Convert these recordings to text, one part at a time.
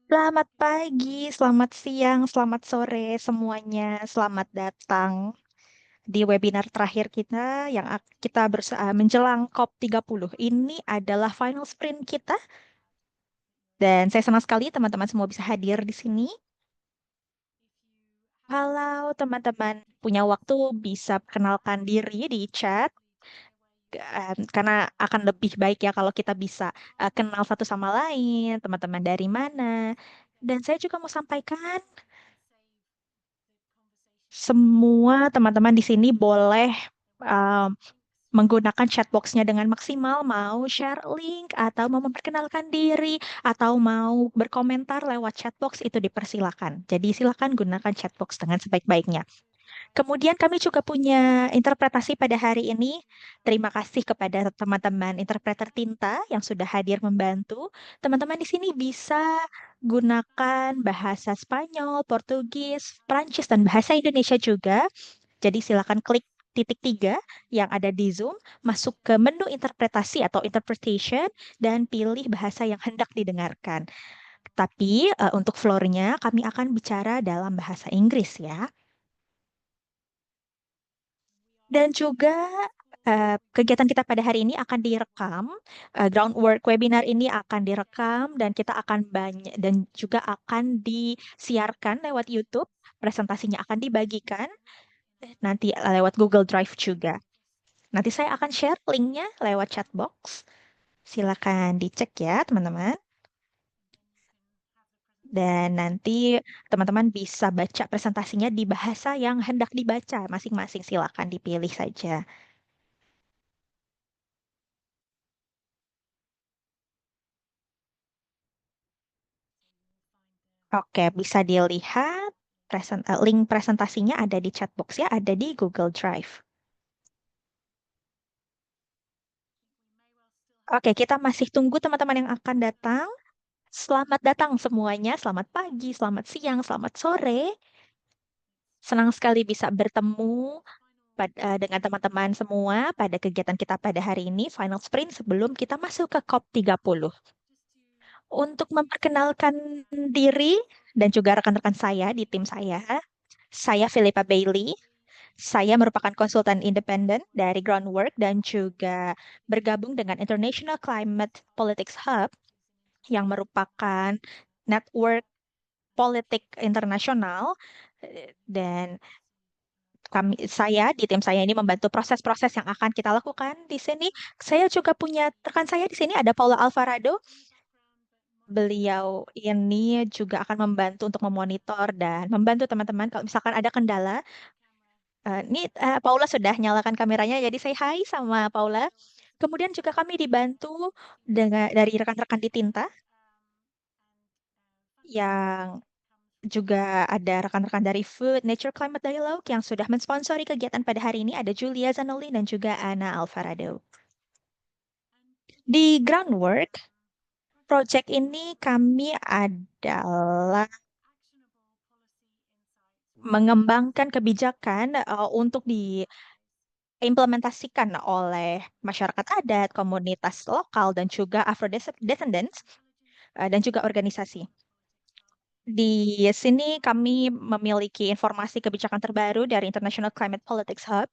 Selamat pagi, selamat siang, selamat sore semuanya. Selamat datang di webinar terakhir kita yang kita menjelang COP30. Ini adalah final sprint kita dan saya senang sekali teman-teman semua bisa hadir di sini. Kalau teman-teman punya waktu bisa perkenalkan diri di chat, karena akan lebih baik ya kalau kita bisa kenal satu sama lain, teman-teman dari mana. Dan saya juga mau sampaikan semua teman-teman di sini boleh um, menggunakan chatbox-nya dengan maksimal, mau share link, atau mau memperkenalkan diri, atau mau berkomentar lewat chatbox, itu dipersilakan. Jadi silakan gunakan chatbox dengan sebaik-baiknya. Kemudian kami juga punya interpretasi pada hari ini. Terima kasih kepada teman-teman interpreter tinta yang sudah hadir membantu. Teman-teman di sini bisa gunakan bahasa Spanyol, Portugis, Prancis, dan bahasa Indonesia juga. Jadi silakan klik titik 3 yang ada di Zoom, masuk ke menu interpretasi atau interpretation, dan pilih bahasa yang hendak didengarkan. Tapi untuk floor-nya kami akan bicara dalam bahasa Inggris ya. Dan juga kegiatan kita pada hari ini akan direkam. Groundwork webinar ini akan direkam dan kita akan banyak dan juga akan disiarkan lewat YouTube. Presentasinya akan dibagikan nanti lewat Google Drive juga. Nanti saya akan share linknya lewat chat box. Silakan dicek ya, teman-teman. Dan nanti teman-teman bisa baca presentasinya di bahasa yang hendak dibaca masing-masing. Silakan dipilih saja. Oke, bisa dilihat link presentasinya ada di chatbox ya, ada di Google Drive. Oke, kita masih tunggu teman-teman yang akan datang. Selamat datang semuanya, selamat pagi, selamat siang, selamat sore. Senang sekali bisa bertemu dengan teman-teman semua pada kegiatan kita pada hari ini, Final Sprint sebelum kita masuk ke COP30. Untuk memperkenalkan diri dan juga rekan-rekan saya di tim saya Philippa Bailey. Saya merupakan konsultan independen dari Groundwork dan juga bergabung dengan International Climate Politics Hub yang merupakan network politik internasional. Dan saya di tim saya ini membantu proses-proses yang akan kita lakukan di sini. Saya juga punya rekan saya di sini ada Paula Alvarado. Beliau ini juga akan membantu untuk memonitor dan membantu teman-teman kalau misalkan ada kendala. Ini Paula sudah nyalakan kameranya, jadi saya hai sama Paula. Kemudian juga kami dibantu dari rekan-rekan di Tinta yang juga ada rekan-rekan dari Food Nature Climate Dialogue yang sudah mensponsori kegiatan pada hari ini. Ada Julia Zanoli dan juga Ana Alvarado. Di Groundwork, project ini kami adalah mengembangkan kebijakan untuk diimplementasikan oleh masyarakat adat, komunitas lokal, dan juga Afro-Descendants, dan juga organisasi. Di sini kami memiliki informasi kebijakan terbaru dari International Climate Politics Hub,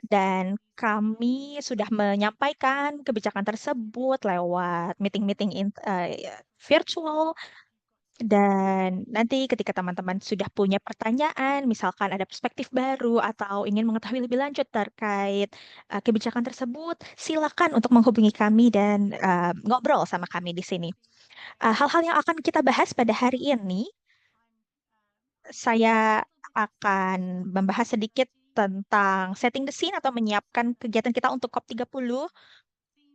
dan kami sudah menyampaikan kebijakan tersebut lewat meeting-meeting virtual. Dan nanti ketika teman-teman sudah punya pertanyaan, misalkan ada perspektif baru atau ingin mengetahui lebih lanjut terkait kebijakan tersebut, silakan untuk menghubungi kami dan ngobrol sama kami di sini. Hal-hal yang akan kita bahas pada hari ini, saya akan membahas sedikit tentang setting the scene atau menyiapkan kegiatan kita untuk COP30,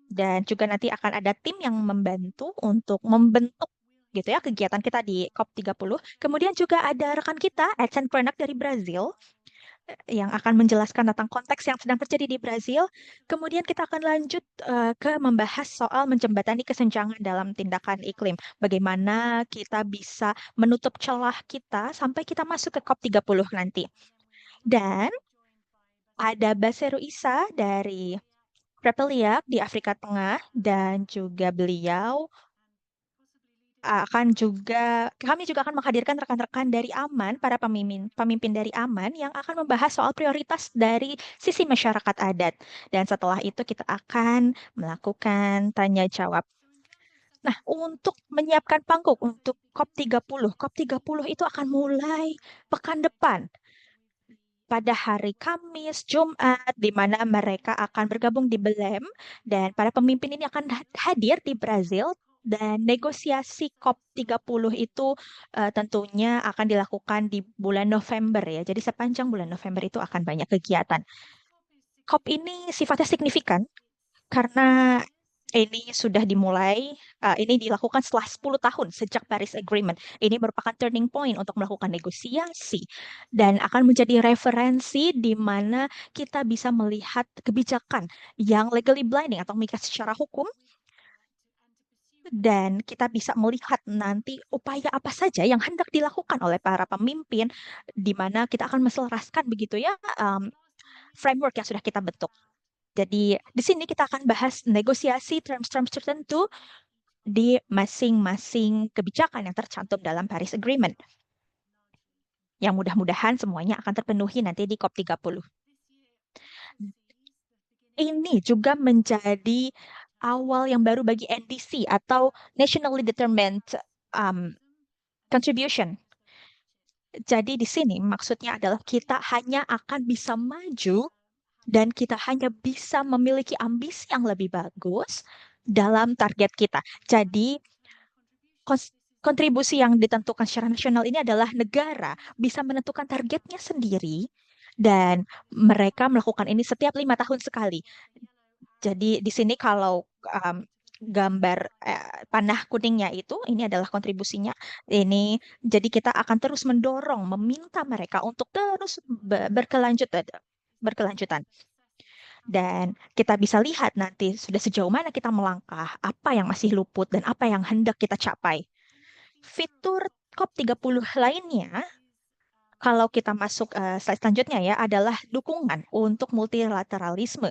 dan juga nanti akan ada tim yang membantu untuk membentuk gitu ya kegiatan kita di COP30. Kemudian juga ada rekan kita, Edson Krenak dari Brazil, yang akan menjelaskan tentang konteks yang sedang terjadi di Brazil. Kemudian kita akan lanjut ke membahas soal menjembatani kesenjangan dalam tindakan iklim. Bagaimana kita bisa menutup celah kita sampai kita masuk ke COP30 nanti. Dan ada Baseru Isa dari Prepeliak di Afrika Tengah, dan juga beliau kami juga akan menghadirkan rekan-rekan dari Aman, para pemimpin pemimpin dari Aman yang akan membahas soal prioritas dari sisi masyarakat adat. Dan setelah itu kita akan melakukan tanya jawab. Nah, untuk menyiapkan panggung untuk COP30, COP30 itu akan mulai pekan depan pada hari Kamis, Jumat, di mana mereka akan bergabung di Belém dan para pemimpin ini akan hadir di Brazil dan negosiasi COP30 itu tentunya akan dilakukan di bulan November ya. Jadi sepanjang bulan November itu akan banyak kegiatan. COP ini sifatnya signifikan karena ini sudah dimulai, ini dilakukan setelah 10 tahun sejak Paris Agreement. Ini merupakan turning point untuk melakukan negosiasi dan akan menjadi referensi di mana kita bisa melihat kebijakan yang legally binding atau mengikat secara hukum dan kita bisa melihat nanti upaya apa saja yang hendak dilakukan oleh para pemimpin di mana kita akan menselaraskan begitu ya framework yang sudah kita bentuk. Jadi di sini kita akan bahas negosiasi terms-terms tertentu di masing-masing kebijakan yang tercantum dalam Paris Agreement. Yang mudah-mudahan semuanya akan terpenuhi nanti di COP30. Ini juga menjadi awal yang baru bagi NDC atau Nationally Determined Contribution. Jadi di sini maksudnya adalah kita hanya akan bisa maju dan kita hanya bisa memiliki ambisi yang lebih bagus dalam target kita. Jadi kontribusi yang ditentukan secara nasional ini adalah negara bisa menentukan targetnya sendiri dan mereka melakukan ini setiap 5 tahun sekali. Jadi di sini kalau gambar panah kuningnya itu ini adalah kontribusinya. Ini jadi kita akan terus mendorong, meminta mereka untuk terus berkelanjutan. Dan kita bisa lihat nanti sudah sejauh mana kita melangkah, apa yang masih luput dan apa yang hendak kita capai. Fitur COP30 lainnya, kalau kita masuk slide selanjutnya ya, adalah dukungan untuk multilateralisme.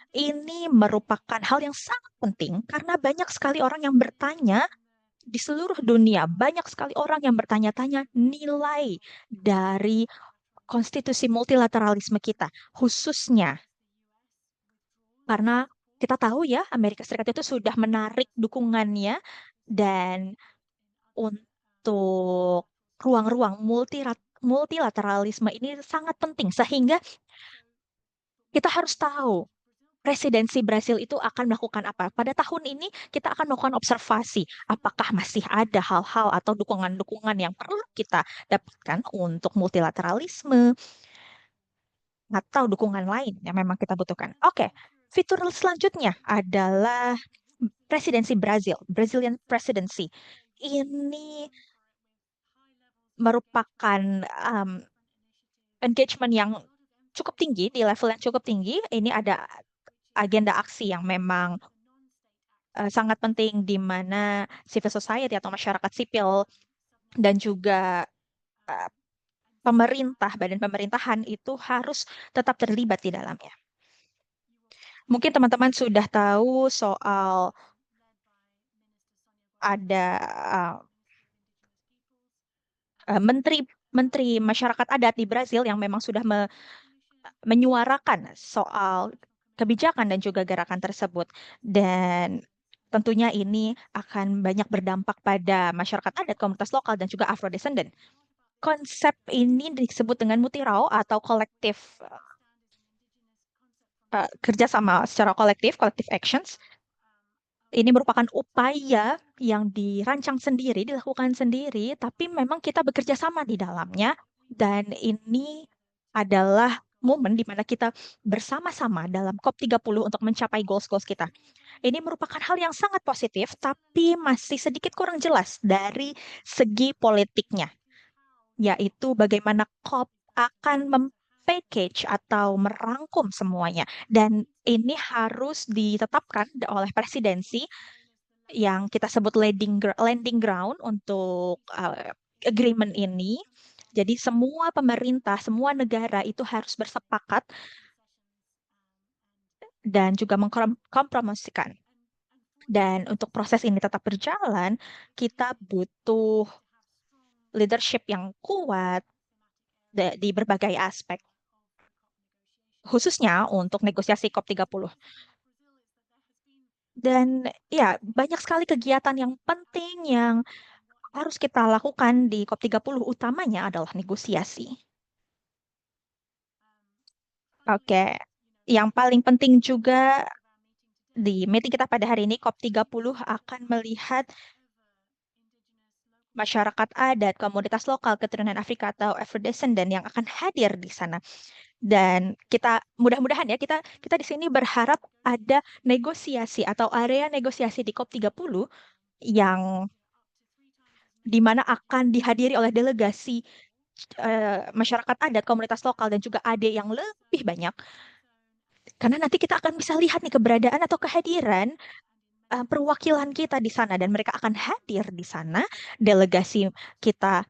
Ini merupakan hal yang sangat penting karena banyak sekali orang yang bertanya di seluruh dunia, banyak sekali orang yang bertanya-tanya nilai dari konstitusi multilateralisme kita, khususnya karena kita tahu ya Amerika Serikat itu sudah menarik dukungannya dan untuk ruang-ruang multilateralisme ini sangat penting sehingga kita harus tahu presidensi Brasil itu akan melakukan apa. Pada tahun ini kita akan melakukan observasi apakah masih ada hal-hal atau dukungan-dukungan yang perlu kita dapatkan untuk multilateralisme atau dukungan lain yang memang kita butuhkan. Oke, fitur selanjutnya adalah presidensi Brazil, Brazilian presidency. Ini merupakan engagement yang cukup tinggi, di level yang cukup tinggi. Ini ada agenda aksi yang memang sangat penting di mana civil society atau masyarakat sipil dan juga uh, pemerintah, badan pemerintahan itu harus tetap terlibat di dalamnya. Mungkin teman-teman sudah tahu soal ada uh, menteri menteri masyarakat adat di Brazil yang memang sudah menyuarakan soal kebijakan dan juga gerakan tersebut. Dan tentunya ini akan banyak berdampak pada masyarakat adat, komunitas lokal, dan juga Afro-descendant. Konsep ini disebut dengan mutirao atau kolektif kerjasama secara kolektif, collective actions. Ini merupakan upaya yang dirancang sendiri, dilakukan sendiri, tapi memang kita bekerja sama di dalamnya. Dan ini adalah momen di mana kita bersama-sama dalam COP30 untuk mencapai goals-goals kita. Ini merupakan hal yang sangat positif, tapi masih sedikit kurang jelas dari segi politiknya, yaitu bagaimana COP akan package atau merangkum semuanya. Dan ini harus ditetapkan oleh presidensi yang kita sebut landing ground untuk agreement ini. Jadi semua pemerintah, semua negara itu harus bersepakat dan juga mengkompromosikan. Dan untuk proses ini tetap berjalan, kita butuh leadership yang kuat di berbagai aspek, khususnya untuk negosiasi COP30. Dan ya, banyak sekali kegiatan yang penting yang harus kita lakukan di COP30, utamanya adalah negosiasi. Oke, yang paling penting juga di meeting kita pada hari ini, COP30 akan melihat masyarakat adat, komunitas lokal, keturunan Afrika atau Afro-Descendant yang akan hadir di sana. Dan kita mudah-mudahan ya kita kita di sini berharap ada negosiasi atau area negosiasi di COP30 yang di mana akan dihadiri oleh delegasi masyarakat adat, komunitas lokal dan juga AD yang lebih banyak. Karena nanti kita akan bisa lihat nih keberadaan atau kehadiran perwakilan kita di sana dan mereka akan hadir di sana. Delegasi kita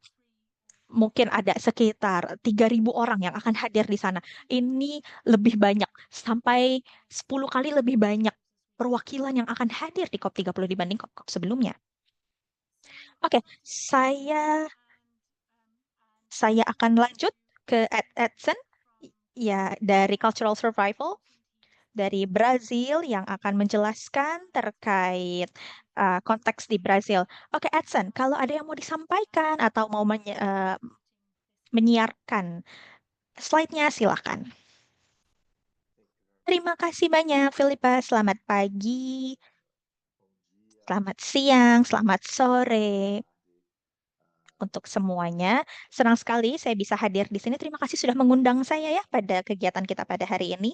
mungkin ada sekitar 3.000 orang yang akan hadir di sana. Ini lebih banyak, sampai 10 kali lebih banyak perwakilan yang akan hadir di COP30 dibanding COP sebelumnya. Oke, saya akan lanjut ke Edson ya dari Cultural Survival dari Brazil yang akan menjelaskan terkait konteks di Brazil. Oke, Edson, kalau ada yang mau disampaikan atau mau menyiarkan slide-nya, silakan. Terima kasih banyak, Filipa. Selamat pagi, selamat siang, selamat sore untuk semuanya. Senang sekali saya bisa hadir di sini. Terima kasih sudah mengundang saya ya pada kegiatan kita pada hari ini.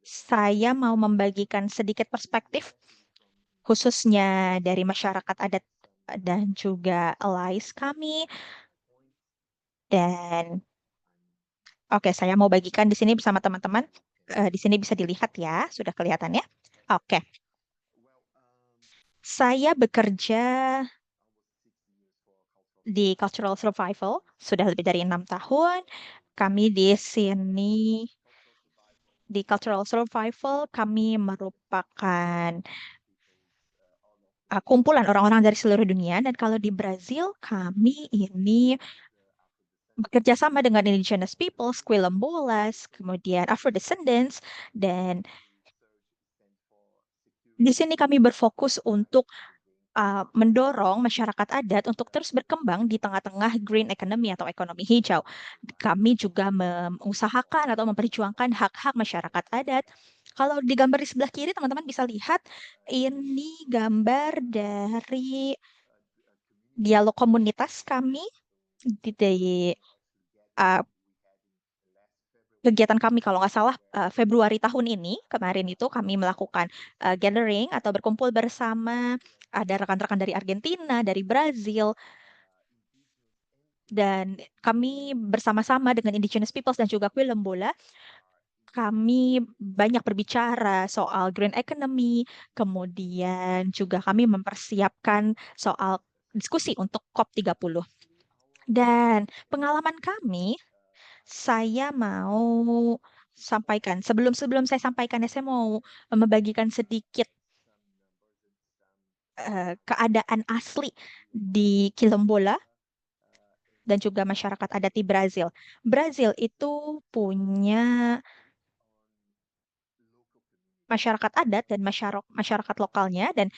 Saya mau membagikan sedikit perspektif, khususnya dari masyarakat adat dan juga allies kami. Dan oke, saya mau bagikan di sini bersama teman-teman. Di sini bisa dilihat ya, sudah kelihatan ya. Oke, saya bekerja di Cultural Survival sudah lebih dari 6 tahun. Kami di sini di Cultural Survival kami merupakan kumpulan orang-orang dari seluruh dunia dan kalau di Brazil kami ini bekerja sama dengan Indigenous Peoples, Quilombolas, kemudian Afro-Descendants dan di sini kami berfokus untuk mendorong masyarakat adat untuk terus berkembang di tengah-tengah green economy atau ekonomi hijau. Kami juga mengusahakan atau memperjuangkan hak-hak masyarakat adat. Kalau di gambar di sebelah kiri, teman-teman bisa lihat ini gambar dari dialog komunitas kami di uh, kegiatan kami kalau nggak salah Februari tahun ini kemarin itu kami melakukan gathering atau berkumpul bersama ada rekan-rekan dari Argentina, dari Brazil, dan kami bersama-sama dengan Indigenous Peoples dan juga Quilombola, kami banyak berbicara soal green economy, kemudian juga kami mempersiapkan soal diskusi untuk COP30. Dan pengalaman kami, saya mau sampaikan, sebelum sebelum saya sampaikan, saya mau membagikan sedikit keadaan asli di Quilombola dan juga masyarakat adat di Brazil. Brazil itu punya masyarakat adat dan masyarakat lokalnya dan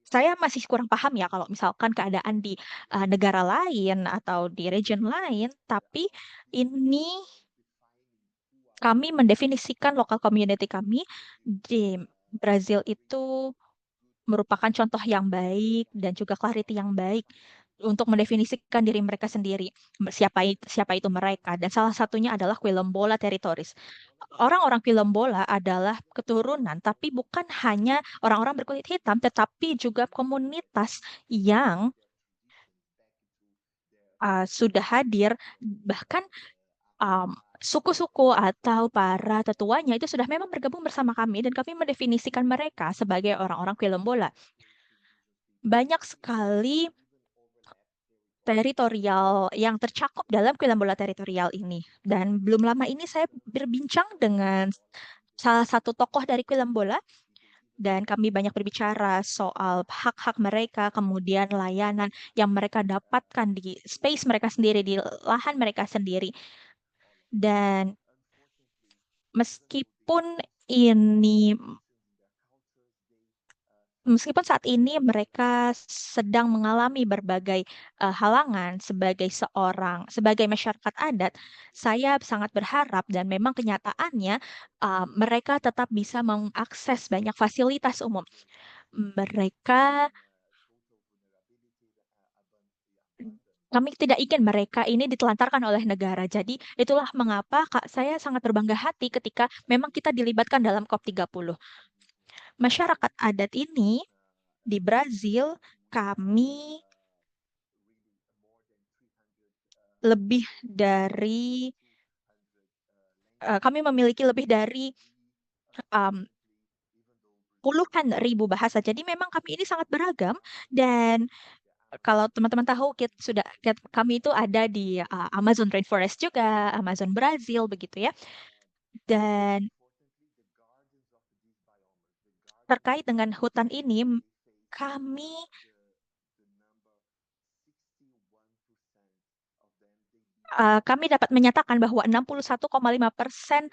saya masih kurang paham ya kalau misalkan keadaan di negara lain atau di region lain, tapi ini kami mendefinisikan lokal community kami di Brazil itu merupakan contoh yang baik dan juga clarity yang baik untuk mendefinisikan diri mereka sendiri, siapa itu mereka, dan salah satunya adalah Quilombola Territories. Orang-orang Quilombola adalah keturunan, tapi bukan hanya orang-orang berkulit hitam, tetapi juga komunitas yang sudah hadir, bahkan um, suku-suku atau para tetuanya itu sudah memang bergabung bersama kami dan kami mendefinisikan mereka sebagai orang-orang Quilombola. Banyak sekali teritorial yang tercakup dalam Quilombola teritorial ini. Dan belum lama ini saya berbincang dengan salah satu tokoh dari film bola, dan kami banyak berbicara soal hak-hak mereka, kemudian layanan yang mereka dapatkan di space mereka sendiri, di lahan mereka sendiri. Dan meskipun ini Meskipun saat ini mereka sedang mengalami berbagai halangan sebagai masyarakat adat, saya sangat berharap dan memang kenyataannya mereka tetap bisa mengakses banyak fasilitas umum. Mereka, Kami tidak ingin mereka ini ditelantarkan oleh negara. Jadi itulah mengapa saya sangat berbangga hati ketika memang kita dilibatkan dalam COP30. Masyarakat adat ini di Brazil, kami lebih dari kami memiliki lebih dari um, puluhan ribu bahasa. Jadi memang kami ini sangat beragam, dan kalau teman-teman tahu kami itu ada di Amazon Rainforest juga, Amazon Brazil begitu ya. Dan terkait dengan hutan ini, kami kami dapat menyatakan bahwa 61,5%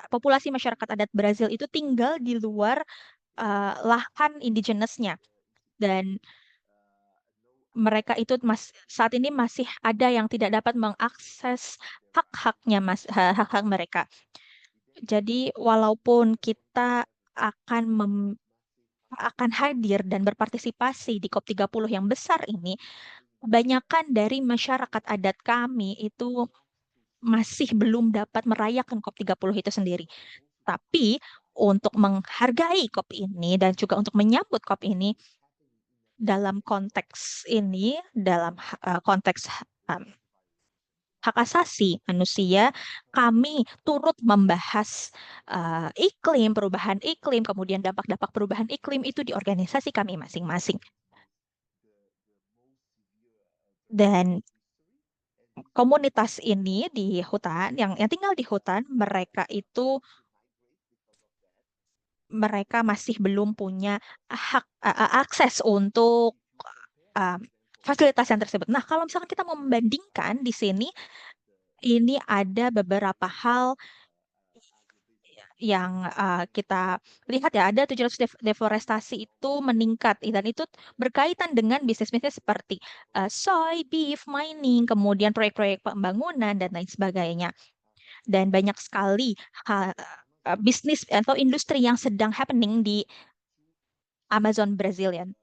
populasi masyarakat adat Brazil itu tinggal di luar lahan indigenous-nya. Dan mereka itu saat ini masih ada yang tidak dapat mengakses hak-hak mereka. Jadi walaupun kita akan akan hadir dan berpartisipasi di COP30 yang besar ini, kebanyakan dari masyarakat adat kami itu masih belum dapat merayakan COP30 itu sendiri. Tapi untuk menghargai COP ini dan juga untuk menyambut COP ini, dalam konteks um, hak asasi manusia, kami turut membahas perubahan iklim, kemudian dampak-dampak perubahan iklim itu di organisasi kami masing-masing. Dan komunitas ini di hutan, yang tinggal di hutan, mereka masih belum punya akses untuk um, fasilitas yang tersebut. Nah, kalau misalkan kita mau membandingkan di sini, ini ada beberapa hal yang kita lihat ya, ada 700 deforestasi itu meningkat, dan itu berkaitan dengan bisnis-bisnis seperti soy, beef, mining, kemudian proyek-proyek pembangunan dan lain sebagainya. Dan banyak sekali bisnis atau industri yang sedang happening di Amazon Brazilian.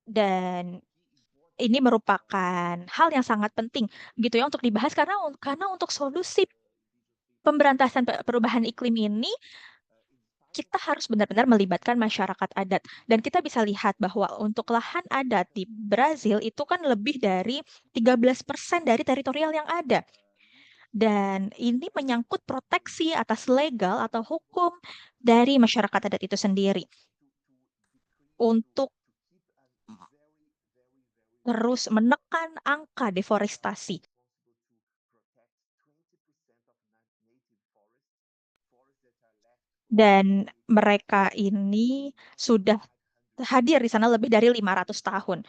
Dan ini merupakan hal yang sangat penting gitu ya untuk dibahas, karena untuk solusi pemberantasan perubahan iklim ini kita harus benar-benar melibatkan masyarakat adat. Dan kita bisa lihat bahwa untuk lahan adat di Brazil itu kan lebih dari 13% dari teritorial yang ada. Dan ini menyangkut proteksi atas legal atau hukum dari masyarakat adat itu sendiri untuk terus menekan angka deforestasi. Dan mereka ini sudah hadir di sana lebih dari 500 tahun.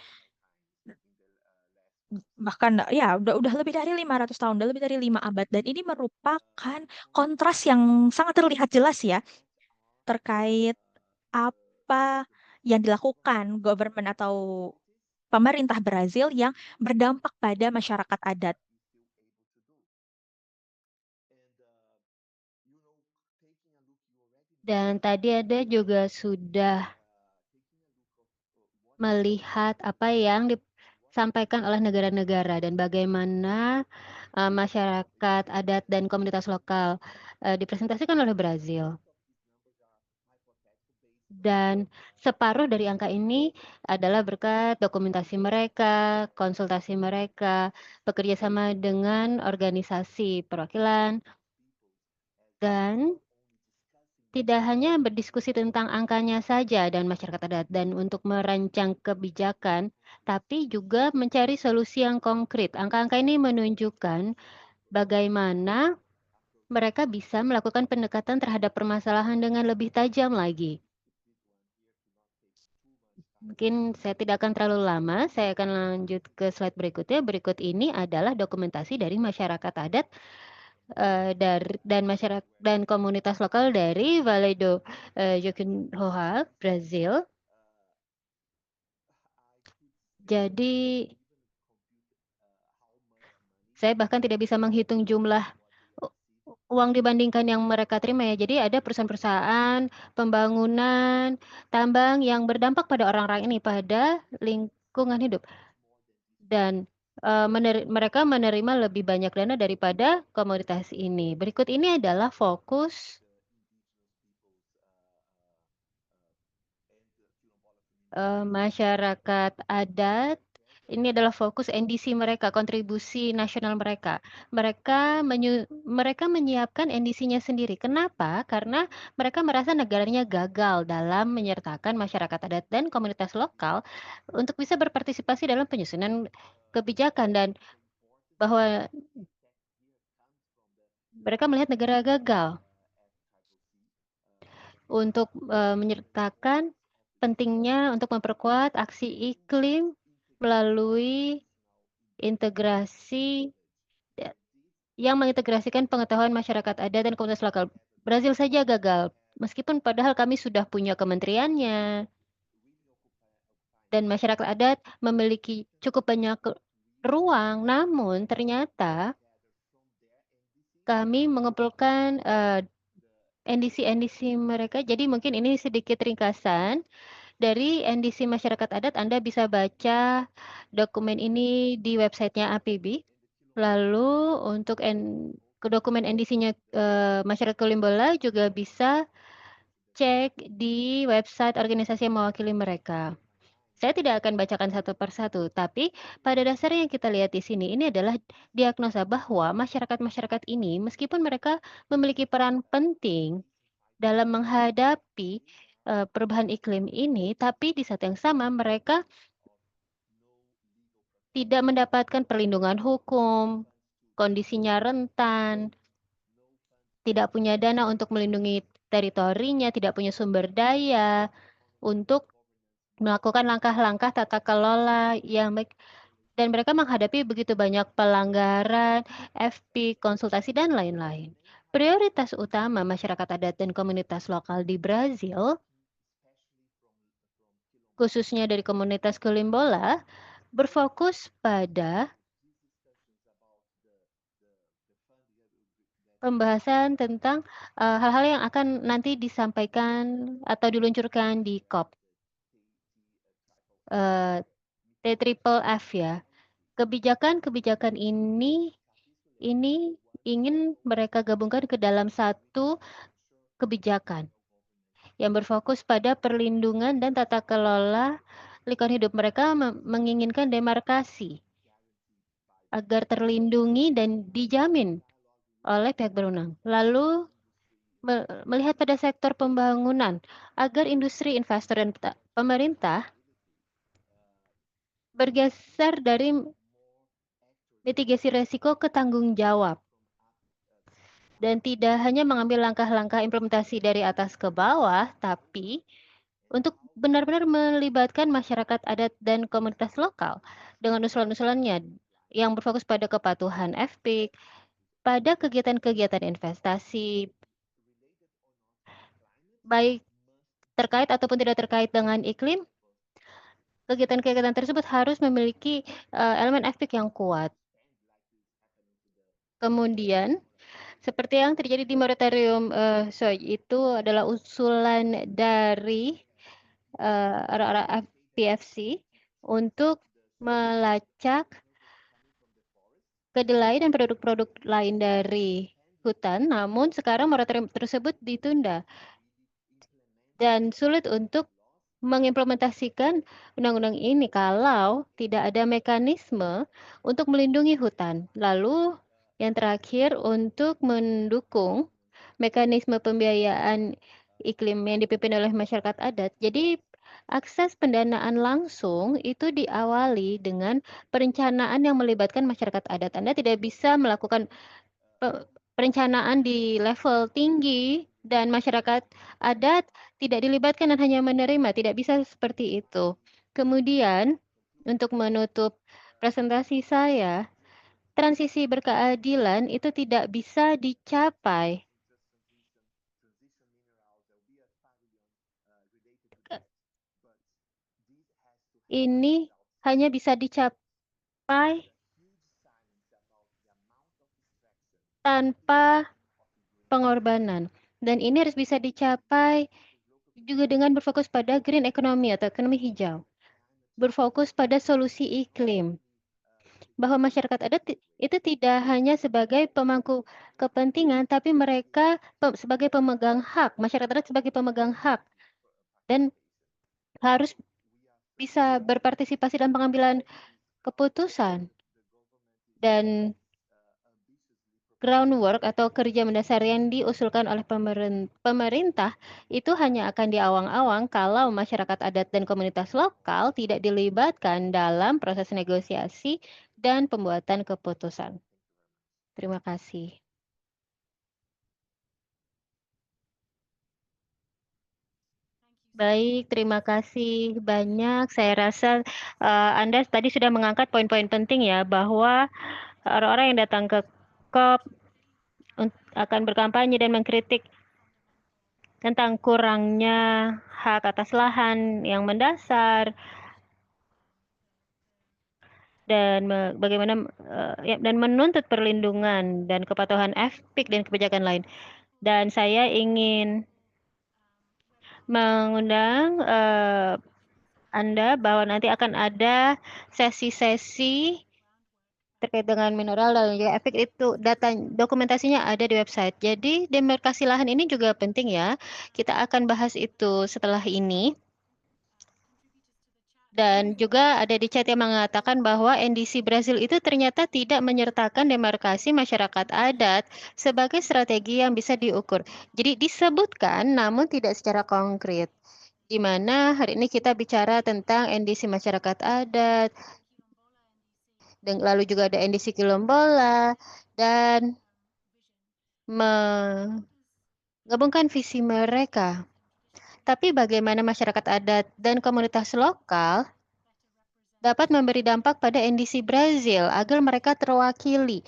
Bahkan ya udah lebih dari 500 tahun, udah lebih dari 5 abad. Dan ini merupakan kontras yang sangat terlihat jelas ya terkait apa yang dilakukan government atau pemerintah Brazil yang berdampak pada masyarakat adat. Dan tadi ada juga sudah melihat apa yang disampaikan oleh negara-negara dan bagaimana masyarakat adat dan komunitas lokal dipresentasikan oleh Brazil. Dan separuh dari angka ini adalah berkat dokumentasi mereka, konsultasi mereka, bekerja sama dengan organisasi perwakilan, dan tidak hanya berdiskusi tentang angkanya saja dan masyarakat adat dan untuk merancang kebijakan, tapi juga mencari solusi yang konkret. Angka-angka ini menunjukkan bagaimana mereka bisa melakukan pendekatan terhadap permasalahan dengan lebih tajam lagi. Mungkin saya tidak akan terlalu lama, saya akan lanjut ke slide berikutnya. Berikut ini adalah dokumentasi dari masyarakat adat, dan komunitas lokal dari Vale do Jequitinhonha, Brazil. Jadi, saya bahkan tidak bisa menghitung jumlah uang dibandingkan yang mereka terima ya. Jadi ada perusahaan-perusahaan, pembangunan, tambang yang berdampak pada orang-orang ini, pada lingkungan hidup. Dan, mereka menerima lebih banyak dana daripada komoditas ini. Berikut ini adalah fokus, masyarakat adat. Ini adalah fokus NDC mereka, kontribusi nasional mereka. Mereka menyiapkan NDC-nya sendiri. Kenapa? Karena mereka merasa negaranya gagal dalam menyertakan masyarakat adat dan komunitas lokal untuk bisa berpartisipasi dalam penyusunan kebijakan, dan bahwa mereka melihat negara gagal untuk, menyertakan pentingnya untuk memperkuat aksi iklim melalui integrasi yang mengintegrasikan pengetahuan masyarakat adat dan komunitas lokal. Brazil saja gagal, meskipun padahal kami sudah punya kementeriannya dan masyarakat adat memiliki cukup banyak ruang, namun ternyata kami mengumpulkan, NDC-NDC mereka. Jadi mungkin ini sedikit ringkasan dari NDC masyarakat adat. Anda bisa baca dokumen ini di websitenya APB. Lalu untuk dokumen NDC-nya masyarakat Kulimbola juga bisa cek di website organisasi yang mewakili mereka. Saya tidak akan bacakan satu persatu, tapi pada dasarnya yang kita lihat di sini ini adalah diagnosa bahwa masyarakat-masyarakat ini meskipun mereka memiliki peran penting dalam menghadapi, perubahan iklim ini, tapi di saat yang sama mereka tidak mendapatkan perlindungan hukum, kondisinya rentan, tidak punya dana untuk melindungi teritorinya, tidak punya sumber daya untuk melakukan langkah-langkah tata kelola yang baik, dan mereka menghadapi begitu banyak pelanggaran, FP, konsultasi, dan lain-lain. Prioritas utama masyarakat adat dan komunitas lokal di Brazil, khususnya dari komunitas Kulimbola, berfokus pada pembahasan tentang, hal-hal yang akan nanti disampaikan atau diluncurkan di COP, T-Triple-F ya. Kebijakan-kebijakan ini ingin mereka gabungkan ke dalam satu kebijakan yang berfokus pada perlindungan dan tata kelola lingkungan hidup. Mereka menginginkan demarkasi agar terlindungi dan dijamin oleh pihak berwenang. Lalu melihat pada sektor pembangunan agar industri, investor, dan pemerintah bergeser dari mitigasi resiko ke tanggung jawab dan tidak hanya mengambil langkah-langkah implementasi dari atas ke bawah, tapi untuk benar-benar melibatkan masyarakat adat dan komunitas lokal dengan usulan-usulannya yang berfokus pada kepatuhan FPIC, pada kegiatan-kegiatan investasi, baik terkait ataupun tidak terkait dengan iklim. Kegiatan-kegiatan tersebut harus memiliki, elemen FPIC yang kuat. Kemudian, seperti yang terjadi di moratorium, Soy, itu adalah usulan dari, orang-orang PFC untuk melacak kedelai dan produk-produk lain dari hutan, namun sekarang moratorium tersebut ditunda dan sulit untuk mengimplementasikan undang-undang ini kalau tidak ada mekanisme untuk melindungi hutan. Lalu yang terakhir, untuk mendukung mekanisme pembiayaan iklim yang dipimpin oleh masyarakat adat. Jadi akses pendanaan langsung itu diawali dengan perencanaan yang melibatkan masyarakat adat. Anda tidak bisa melakukan perencanaan di level tinggi dan masyarakat adat tidak dilibatkan dan hanya menerima, tidak bisa seperti itu. Kemudian, untuk menutup presentasi saya, transisi berkeadilan itu tidak bisa dicapai. Ini hanya bisa dicapai tanpa pengorbanan. Dan ini harus bisa dicapai juga dengan berfokus pada green economy atau ekonomi hijau. Berfokus pada solusi iklim. Bahwa masyarakat adat itu tidak hanya sebagai pemangku kepentingan, tapi mereka sebagai pemegang hak, masyarakat adat sebagai pemegang hak, dan harus bisa berpartisipasi dalam pengambilan keputusan. Dan groundwork atau kerja mendasar yang diusulkan oleh pemerintah itu hanya akan diawang-awang kalau masyarakat adat dan komunitas lokal tidak dilibatkan dalam proses negosiasi dan pembuatan keputusan. Terima kasih. Baik, terima kasih banyak. Saya rasa Anda tadi sudah mengangkat poin-poin penting ya, bahwa orang-orang yang datang ke COP akan berkampanye dan mengkritik tentang kurangnya hak atas lahan yang mendasar dan bagaimana dan menuntut perlindungan dan kepatuhan FPIC dan kebijakan lain. Dan saya ingin mengundang Anda bahwa nanti akan ada sesi-sesi terkait dengan mineral dan juga efek itu data dokumentasinya ada di website. Jadi demarkasi lahan ini juga penting ya. Kita akan bahas itu setelah ini. Dan juga ada di chat yang mengatakan bahwa NDC Brazil itu ternyata tidak menyertakan demarkasi masyarakat adat sebagai strategi yang bisa diukur. Jadi disebutkan namun tidak secara konkret. Di mana hari ini kita bicara tentang NDC masyarakat adat, dan lalu juga ada NDC Quilombola, dan menggabungkan visi mereka. Tapi bagaimana masyarakat adat dan komunitas lokal dapat memberi dampak pada NDC Brazil agar mereka terwakili,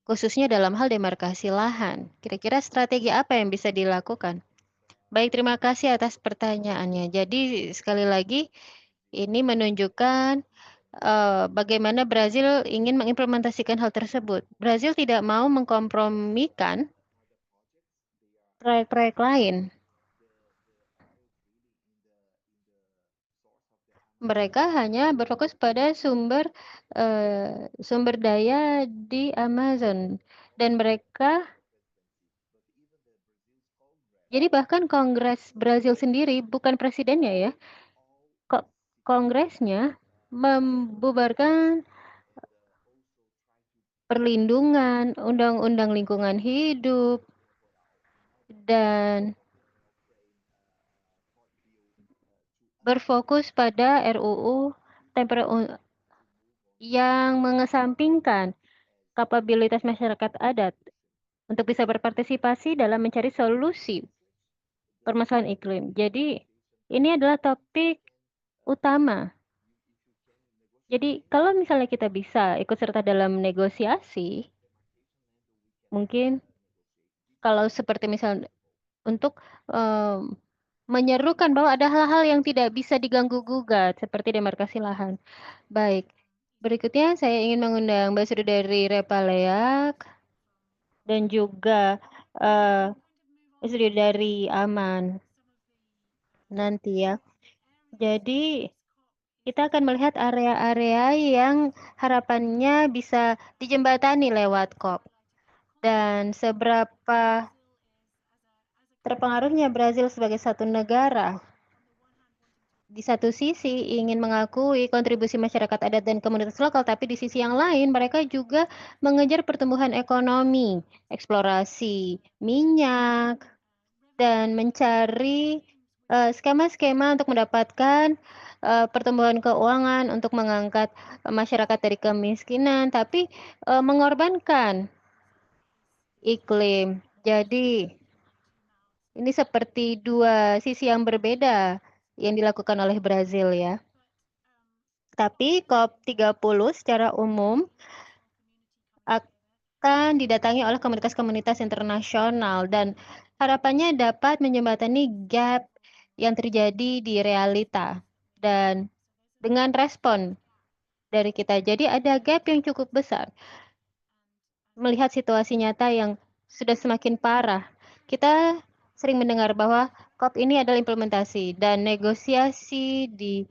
khususnya dalam hal demarkasi lahan. Kira-kira strategi apa yang bisa dilakukan? Baik, terima kasih atas pertanyaannya. Jadi sekali lagi ini menunjukkan bagaimana Brazil ingin mengimplementasikan hal tersebut. Brazil tidak mau mengkompromikan proyek-proyek lain. Mereka hanya berfokus pada sumber daya di Amazon, dan mereka jadi bahkan Kongres Brazil sendiri, bukan presidennya ya, Kongresnya membubarkan perlindungan, undang-undang lingkungan hidup, dan berfokus pada RUU yang mengesampingkan kapabilitas masyarakat adat untuk bisa berpartisipasi dalam mencari solusi permasalahan iklim. Jadi ini adalah topik utama. Jadi kalau misalnya kita bisa ikut serta dalam negosiasi, mungkin kalau seperti misalnya untuk menyerukan bahwa ada hal-hal yang tidak bisa diganggu-gugat seperti demarkasi lahan. Baik, berikutnya saya ingin mengundang Mbak Sri dari Repaleak dan juga Sri dari Aman nanti ya. Jadi kita akan melihat area-area yang harapannya bisa dijembatani lewat COP. Dan seberapa terpengaruhnya Brazil sebagai satu negara. Di satu sisi ingin mengakui kontribusi masyarakat adat dan komunitas lokal, tapi di sisi yang lain mereka juga mengejar pertumbuhan ekonomi, eksplorasi minyak, dan mencari skema-skema untuk mendapatkan pertumbuhan keuangan untuk mengangkat masyarakat dari kemiskinan, tapi mengorbankan iklim. Jadi, ini seperti dua sisi yang berbeda yang dilakukan oleh Brazil ya. Tapi COP30 secara umum akan didatangi oleh komunitas-komunitas internasional dan harapannya dapat menjembatani gap yang terjadi di realita dan dengan respon dari kita. Jadi ada gap yang cukup besar melihat situasi nyata yang sudah semakin parah. Kita sering mendengar bahwa COP ini adalah implementasi dan negosiasi di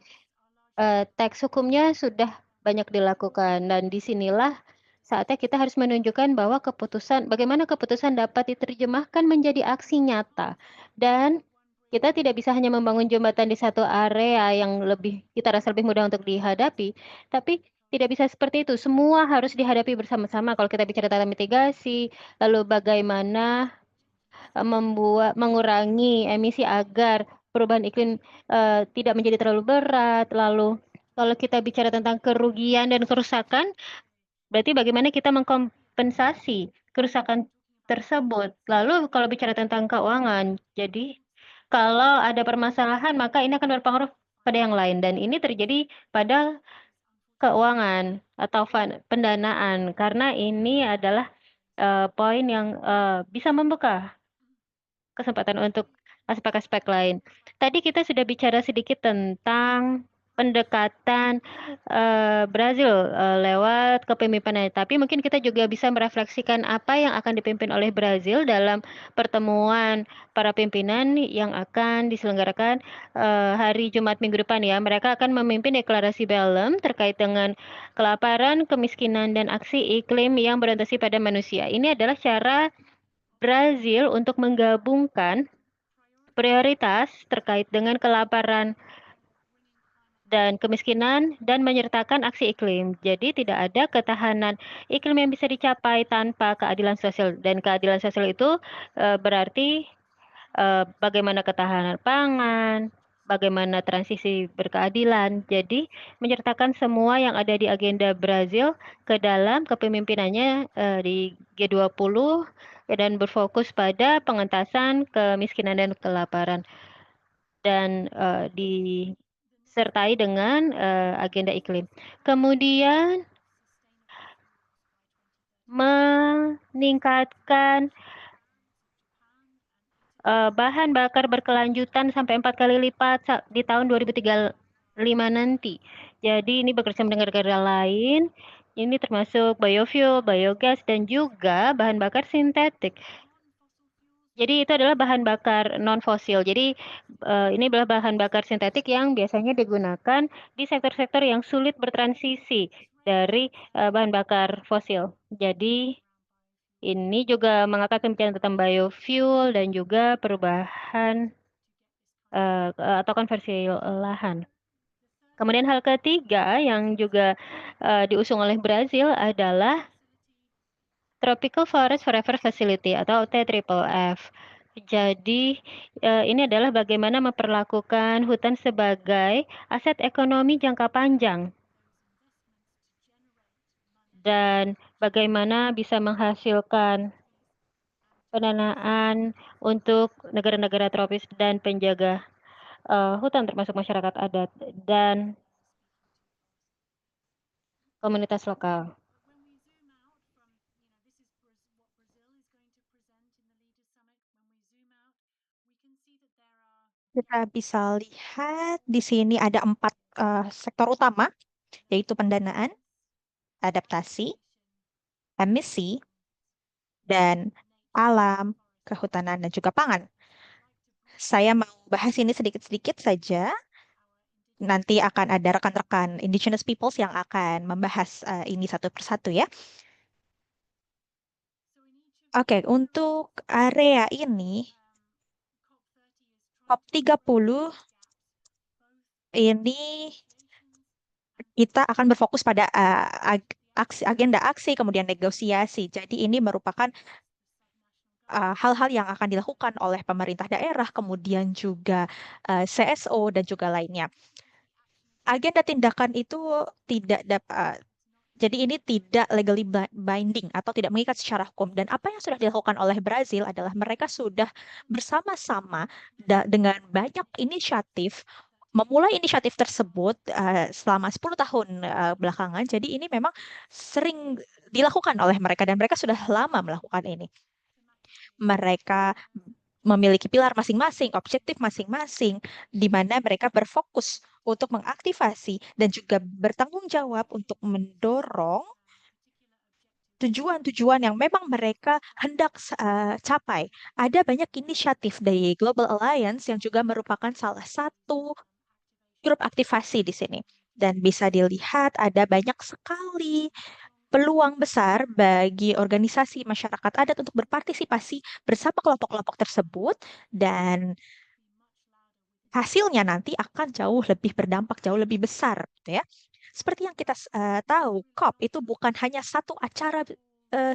teks hukumnya sudah banyak dilakukan dan disinilah saatnya kita harus menunjukkan bahwa bagaimana keputusan dapat diterjemahkan menjadi aksi nyata dan kita tidak bisa hanya membangun jembatan di satu area yang kita rasa lebih mudah untuk dihadapi, tapi tidak bisa seperti itu. Semua harus dihadapi bersama-sama. Kalau kita bicara tentang mitigasi, lalu bagaimana mengurangi emisi agar perubahan iklim tidak menjadi terlalu berat. Lalu kalau kita bicara tentang kerugian dan kerusakan, berarti bagaimana kita mengkompensasi kerusakan tersebut. Lalu kalau bicara tentang keuangan, jadi kalau ada permasalahan maka ini akan berpengaruh pada yang lain dan ini terjadi pada keuangan atau pendanaan karena ini adalah poin yang bisa membuka kesempatan untuk aspek-aspek lain. Tadi kita sudah bicara sedikit tentang pendekatan Brazil lewat kepemimpinan, tapi mungkin kita juga bisa merefleksikan apa yang akan dipimpin oleh Brazil dalam pertemuan para pimpinan yang akan diselenggarakan hari Jumat minggu depan ya. Mereka akan memimpin deklarasi Belém terkait dengan kelaparan, kemiskinan, dan aksi iklim yang berorientasi pada manusia. Ini adalah cara Brazil untuk menggabungkan prioritas terkait dengan kelaparan dan kemiskinan dan menyertakan aksi iklim. Jadi tidak ada ketahanan iklim yang bisa dicapai tanpa keadilan sosial dan keadilan sosial itu berarti bagaimana ketahanan pangan, bagaimana transisi berkeadilan. Jadi menyertakan semua yang ada di agenda Brazil ke dalam kepemimpinannya di G20 dan berfokus pada pengentasan kemiskinan dan kelaparan dan disertai dengan agenda iklim. Kemudian meningkatkan bahan bakar berkelanjutan sampai 4 kali lipat di tahun 2035 nanti. Jadi ini bekerja dengan negara lain, ini termasuk biofuel, biogas, dan juga bahan bakar sintetik. Jadi itu adalah bahan bakar non-fosil. Jadi ini adalah bahan bakar sintetik yang biasanya digunakan di sektor-sektor yang sulit bertransisi dari bahan bakar fosil. Jadi ini juga mengangkat pembicaraan tentang biofuel dan juga perubahan atau konversi lahan. Kemudian hal ketiga yang juga diusung oleh Brazil adalah Tropical Forest Forever Facility atau TFFF. Jadi ini adalah bagaimana memperlakukan hutan sebagai aset ekonomi jangka panjang dan bagaimana bisa menghasilkan pendanaan untuk negara-negara tropis dan penjaga hutan termasuk masyarakat adat dan komunitas lokal. Kita bisa lihat di sini ada 4 sektor utama, yaitu pendanaan, adaptasi, emisi, dan alam, kehutanan, dan juga pangan. Saya mau bahas ini sedikit-sedikit saja. Nanti akan ada rekan-rekan Indigenous Peoples yang akan membahas ini satu persatu ya. Oke, untuk area ini, COP30 ini kita akan berfokus pada agenda aksi, kemudian negosiasi. Jadi ini merupakan hal-hal yang akan dilakukan oleh pemerintah daerah, kemudian juga CSO dan juga lainnya. Agenda tindakan itu tidak Jadi ini tidak legally binding atau tidak mengikat secara hukum. Dan apa yang sudah dilakukan oleh Brazil adalah mereka sudah bersama-sama dengan banyak inisiatif memulai inisiatif tersebut selama 10 tahun belakangan. Jadi ini memang sering dilakukan oleh mereka dan mereka sudah lama melakukan ini. Mereka memiliki pilar masing-masing, objektif masing-masing, di mana mereka berfokus untuk mengaktifasi dan juga bertanggung jawab untuk mendorong tujuan-tujuan yang memang mereka hendak capai. Ada banyak inisiatif dari Global Alliance yang juga merupakan salah satu grup aktivasi di sini. Dan bisa dilihat ada banyak sekali peluang besar bagi organisasi masyarakat adat untuk berpartisipasi bersama kelompok-kelompok tersebut dan hasilnya nanti akan jauh lebih berdampak, jauh lebih besar, gitu ya. Seperti yang kita tahu, COP itu bukan hanya satu acara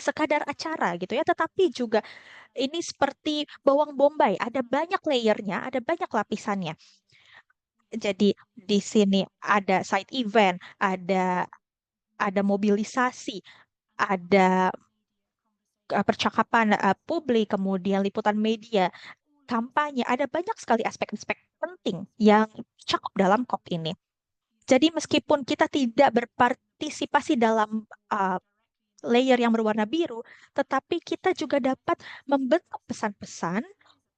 sekadar acara gitu ya, tetapi juga ini seperti bawang bombay, ada banyak layernya, ada banyak lapisannya. Jadi di sini ada side event, ada mobilisasi, ada percakapan publik, kemudian liputan media, kampanye, ada banyak sekali aspek-aspek penting yang cakup dalam COP ini. Jadi meskipun kita tidak berpartisipasi dalam layer yang berwarna biru, tetapi kita juga dapat membentuk pesan-pesan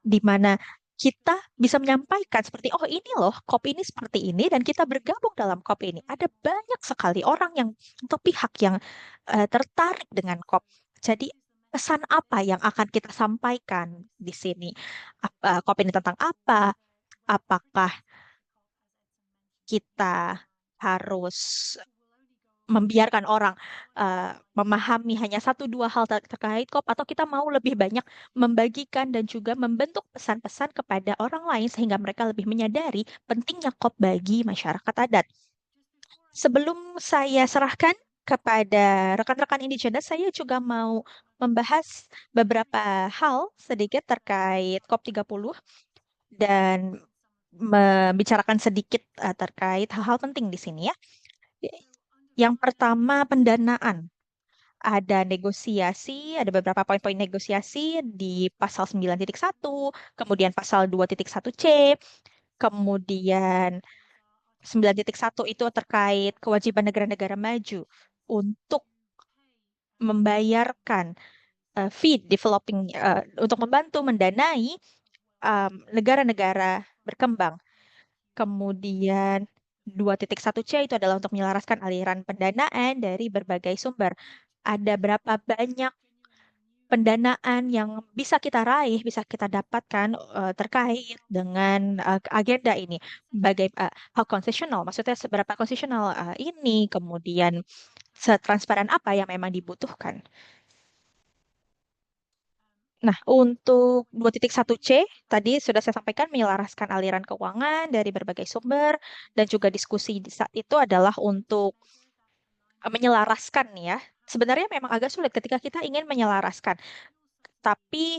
di mana kita bisa menyampaikan seperti, oh ini loh, COP ini seperti ini, dan kita bergabung dalam COP ini. Ada banyak sekali orang yang, atau pihak yang tertarik dengan COP. Jadi pesan apa yang akan kita sampaikan di sini? COP ini tentang apa? Apakah kita harus membiarkan orang memahami hanya satu dua hal terkait COP atau kita mau lebih banyak membagikan dan juga membentuk pesan-pesan kepada orang lain sehingga mereka lebih menyadari pentingnya COP bagi masyarakat adat. Sebelum saya serahkan kepada rekan-rekan indigenous, saya juga mau membahas beberapa hal sedikit terkait COP 30 dan membicarakan sedikit terkait hal-hal penting di sini ya. Yang pertama, pendanaan. Ada negosiasi, ada beberapa poin-poin negosiasi di pasal 9.1, kemudian pasal 2.1C, kemudian 9.1 itu terkait kewajiban negara-negara maju untuk membayarkan fee developing untuk membantu mendanai negara-negara berkembang. Kemudian 2.1C itu adalah untuk menyelaraskan aliran pendanaan dari berbagai sumber. Ada berapa banyak pendanaan yang bisa kita raih, bisa kita dapatkan terkait dengan agenda ini. How konsesional, maksudnya seberapa konsesional ini, kemudian setransparan apa yang memang dibutuhkan. Nah, untuk 2.1C tadi sudah saya sampaikan menyelaraskan aliran keuangan dari berbagai sumber dan juga diskusi di saat itu adalah untuk menyelaraskan ya. Sebenarnya memang agak sulit ketika kita ingin menyelaraskan, tapi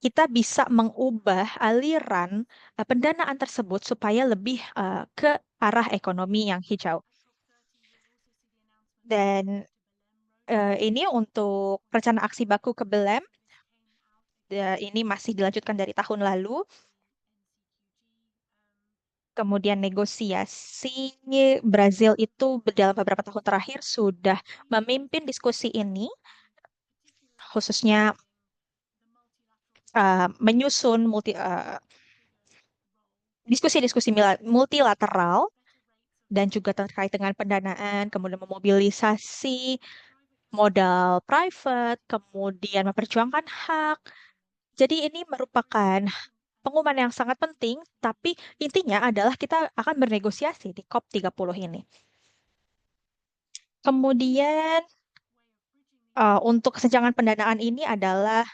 kita bisa mengubah aliran pendanaan tersebut supaya lebih ke arah ekonomi yang hijau. Dan ini untuk rencana aksi baku ke Belem, ini masih dilanjutkan dari tahun lalu. Kemudian negosiasi Brazil itu dalam beberapa tahun terakhir sudah memimpin diskusi ini, khususnya menyusun diskusi-diskusi multilateral dan juga terkait dengan pendanaan, kemudian memobilisasi modal private, kemudian memperjuangkan hak. Jadi ini merupakan pengumuman yang sangat penting, tapi intinya adalah kita akan bernegosiasi di COP 30 ini. Kemudian untuk kesenjangan pendanaan ini adalah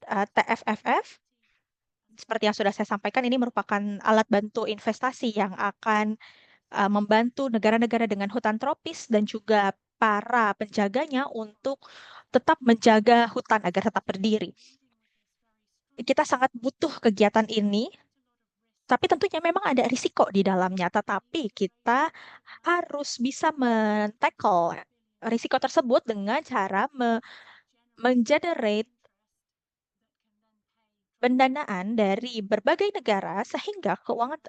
TFFF. Seperti yang sudah saya sampaikan, ini merupakan alat bantu investasi yang akan membantu negara-negara dengan hutan tropis dan juga para penjaganya untuk tetap menjaga hutan agar tetap berdiri. Kita sangat butuh kegiatan ini Tapi tentunya memang ada risiko di dalamnya, tetapi kita harus bisa men-tackle risiko tersebut dengan cara mengenerate pendanaan dari berbagai negara sehingga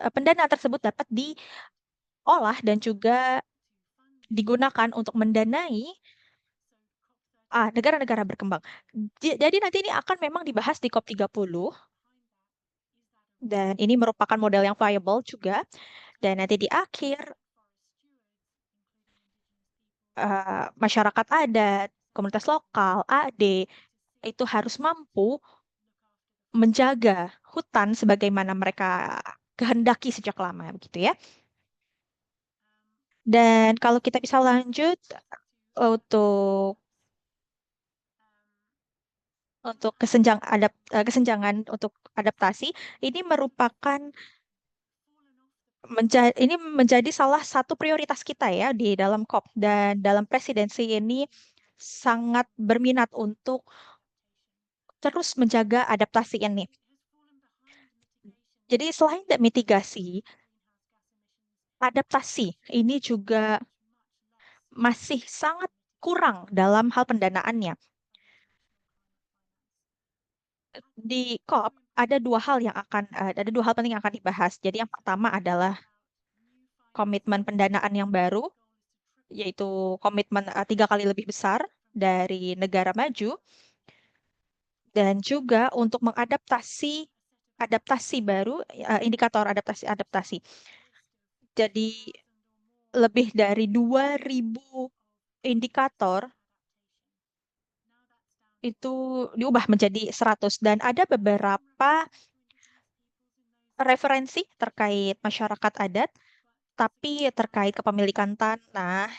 pendanaan tersebut dapat diolah dan juga digunakan untuk mendanai negara-negara berkembang. Jadi nanti ini akan memang dibahas di COP30 dan ini merupakan model yang viable juga. Dan nanti di akhir masyarakat adat, komunitas lokal, AD itu harus mampu menjaga hutan sebagaimana mereka kehendaki sejak lama begitu ya. Dan kalau kita bisa lanjut untuk kesenjangan untuk adaptasi ini merupakan ini menjadi salah satu prioritas kita ya di dalam COP dan dalam presidensi ini sangat berminat untuk terus menjaga adaptasi ini. Jadi selain mitigasi, adaptasi ini juga masih sangat kurang dalam hal pendanaannya. Di COP ada dua hal penting yang akan dibahas. Jadi yang pertama adalah komitmen pendanaan yang baru, yaitu komitmen 3 kali lebih besar dari negara maju, dan juga untuk adaptasi baru, indikator adaptasi. Jadi lebih dari 2.000 indikator itu diubah menjadi 100 dan ada beberapa referensi terkait masyarakat adat, tapi terkait kepemilikan tanah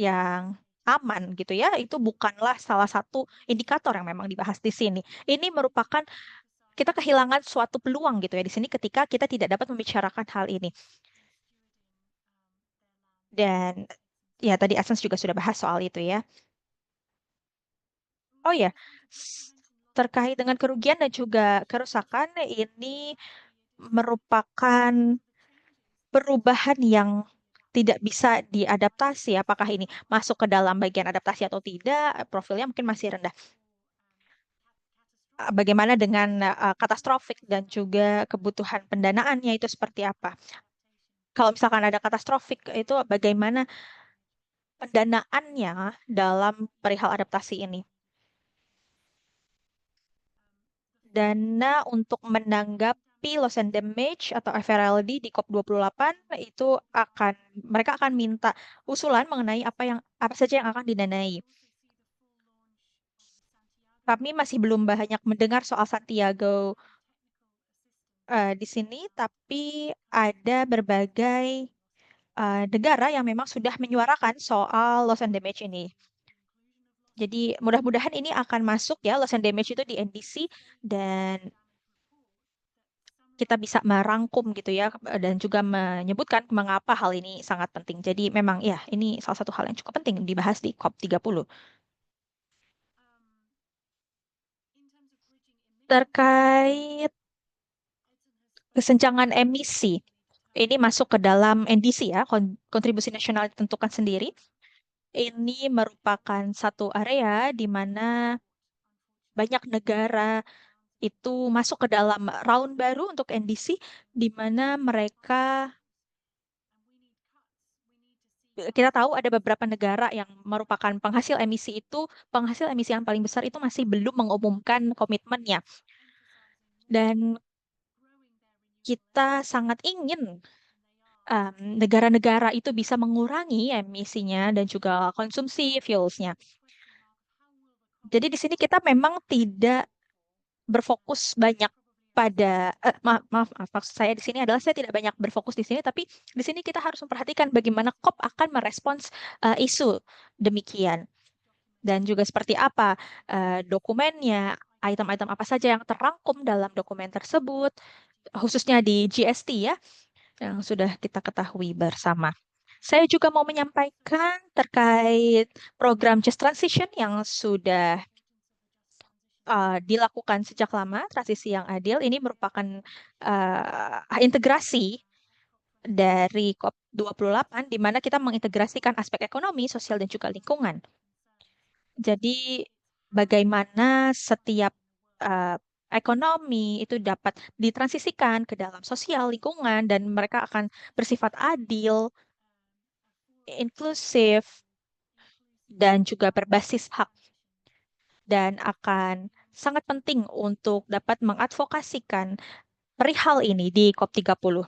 yang aman gitu ya, itu bukanlah salah satu indikator yang memang dibahas di sini. Ini merupakan kita kehilangan suatu peluang gitu ya di sini ketika kita tidak dapat membicarakan hal ini. Dan ya tadi Asens juga sudah bahas soal itu ya. Oh ya, terkait dengan kerugian dan juga kerusakan ini merupakan perubahan yang tidak bisa diadaptasi. Apakah ini masuk ke dalam bagian adaptasi atau tidak? Profilnya mungkin masih rendah. Bagaimana dengan katastrofik dan juga kebutuhan pendanaannya itu seperti apa? Kalau misalkan ada katastrofik itu bagaimana pendanaannya dalam perihal adaptasi ini? Dana untuk menanggapi loss and damage atau FRLD di COP28 itu mereka akan minta usulan mengenai apa saja yang akan didanai. Kami masih belum banyak mendengar soal Santiago di sini, tapi ada berbagai negara yang memang sudah menyuarakan soal loss and damage ini. Jadi mudah-mudahan ini akan masuk ya loss and damage itu di NDC dan kita bisa merangkum gitu ya dan juga menyebutkan mengapa hal ini sangat penting. Jadi memang ya ini salah satu hal yang cukup penting dibahas di COP30. Terkait kesenjangan emisi, ini masuk ke dalam NDC ya, kontribusi nasional ditentukan sendiri. Ini merupakan satu area di mana banyak negara itu masuk ke dalam round baru untuk NDC, di mana kita tahu ada beberapa negara yang merupakan penghasil emisi yang paling besar itu masih belum mengumumkan komitmennya. Dan kita sangat ingin negara-negara itu bisa mengurangi emisinya dan juga konsumsi fuelsnya. Jadi di sini kita memang tidak berfokus banyak pada maaf, maksud saya di sini adalah saya tidak banyak berfokus di sini, tapi di sini kita harus memperhatikan bagaimana COP akan merespons isu demikian dan juga seperti apa dokumennya, item-item apa saja yang terangkum dalam dokumen tersebut, khususnya di GST ya, yang sudah kita ketahui bersama. Saya juga mau menyampaikan terkait program Just Transition yang sudah dilakukan sejak lama, transisi yang adil ini merupakan integrasi dari COP28 di mana kita mengintegrasikan aspek ekonomi, sosial, dan juga lingkungan. Jadi bagaimana setiap uh, ekonomi itu dapat ditransisikan ke dalam sosial, lingkungan, dan mereka akan bersifat adil, inklusif, dan juga berbasis hak, dan akan sangat penting untuk dapat mengadvokasikan perihal ini di COP30.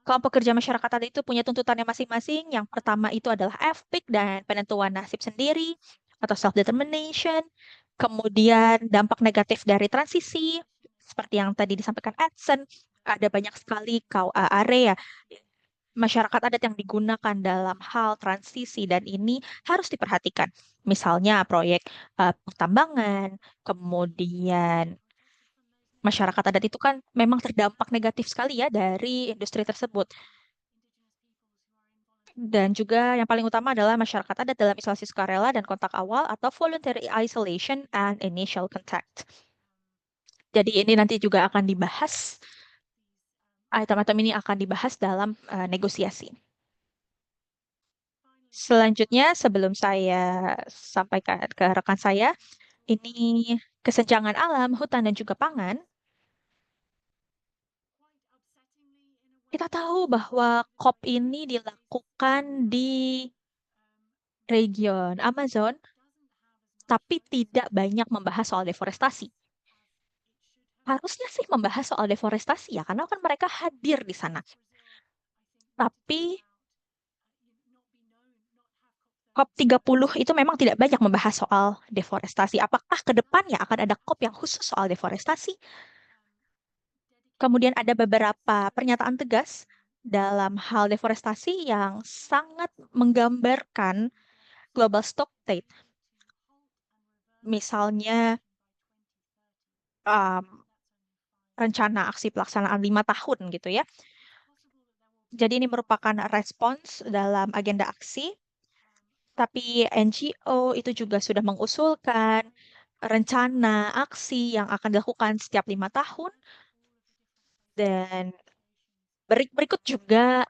Kelompok kerja masyarakat adat itu punya tuntutannya masing-masing. Yang pertama itu adalah FPIC dan penentuan nasib sendiri atau self-determination. Kemudian dampak negatif dari transisi, seperti yang tadi disampaikan Edson, ada banyak sekali area masyarakat adat yang digunakan dalam hal transisi dan ini harus diperhatikan. Misalnya proyek pertambangan, kemudian masyarakat adat itu kan memang terdampak negatif sekali ya dari industri tersebut. Dan juga yang paling utama adalah masyarakat adat dalam isolasi sukarela dan kontak awal atau voluntary isolation and initial contact. Jadi ini nanti juga akan dibahas, item-item ini akan dibahas dalam negosiasi. Selanjutnya, sebelum saya sampaikan ke rekan saya, ini kesenjangan alam, hutan, dan juga pangan. Kita tahu bahwa COP ini dilakukan di region Amazon, tapi tidak banyak membahas soal deforestasi. Harusnya sih membahas soal deforestasi ya, karena kan mereka hadir di sana. Tapi COP30 itu memang tidak banyak membahas soal deforestasi. Apakah ke depannya akan ada COP yang khusus soal deforestasi? Kemudian ada beberapa pernyataan tegas dalam hal deforestasi yang sangat menggambarkan global stock take. Misalnya um, rencana aksi pelaksanaan 5 tahun gitu ya. Jadi ini merupakan respons dalam agenda aksi, tapi NGO itu juga sudah mengusulkan rencana aksi yang akan dilakukan setiap 5 tahun dan berikut juga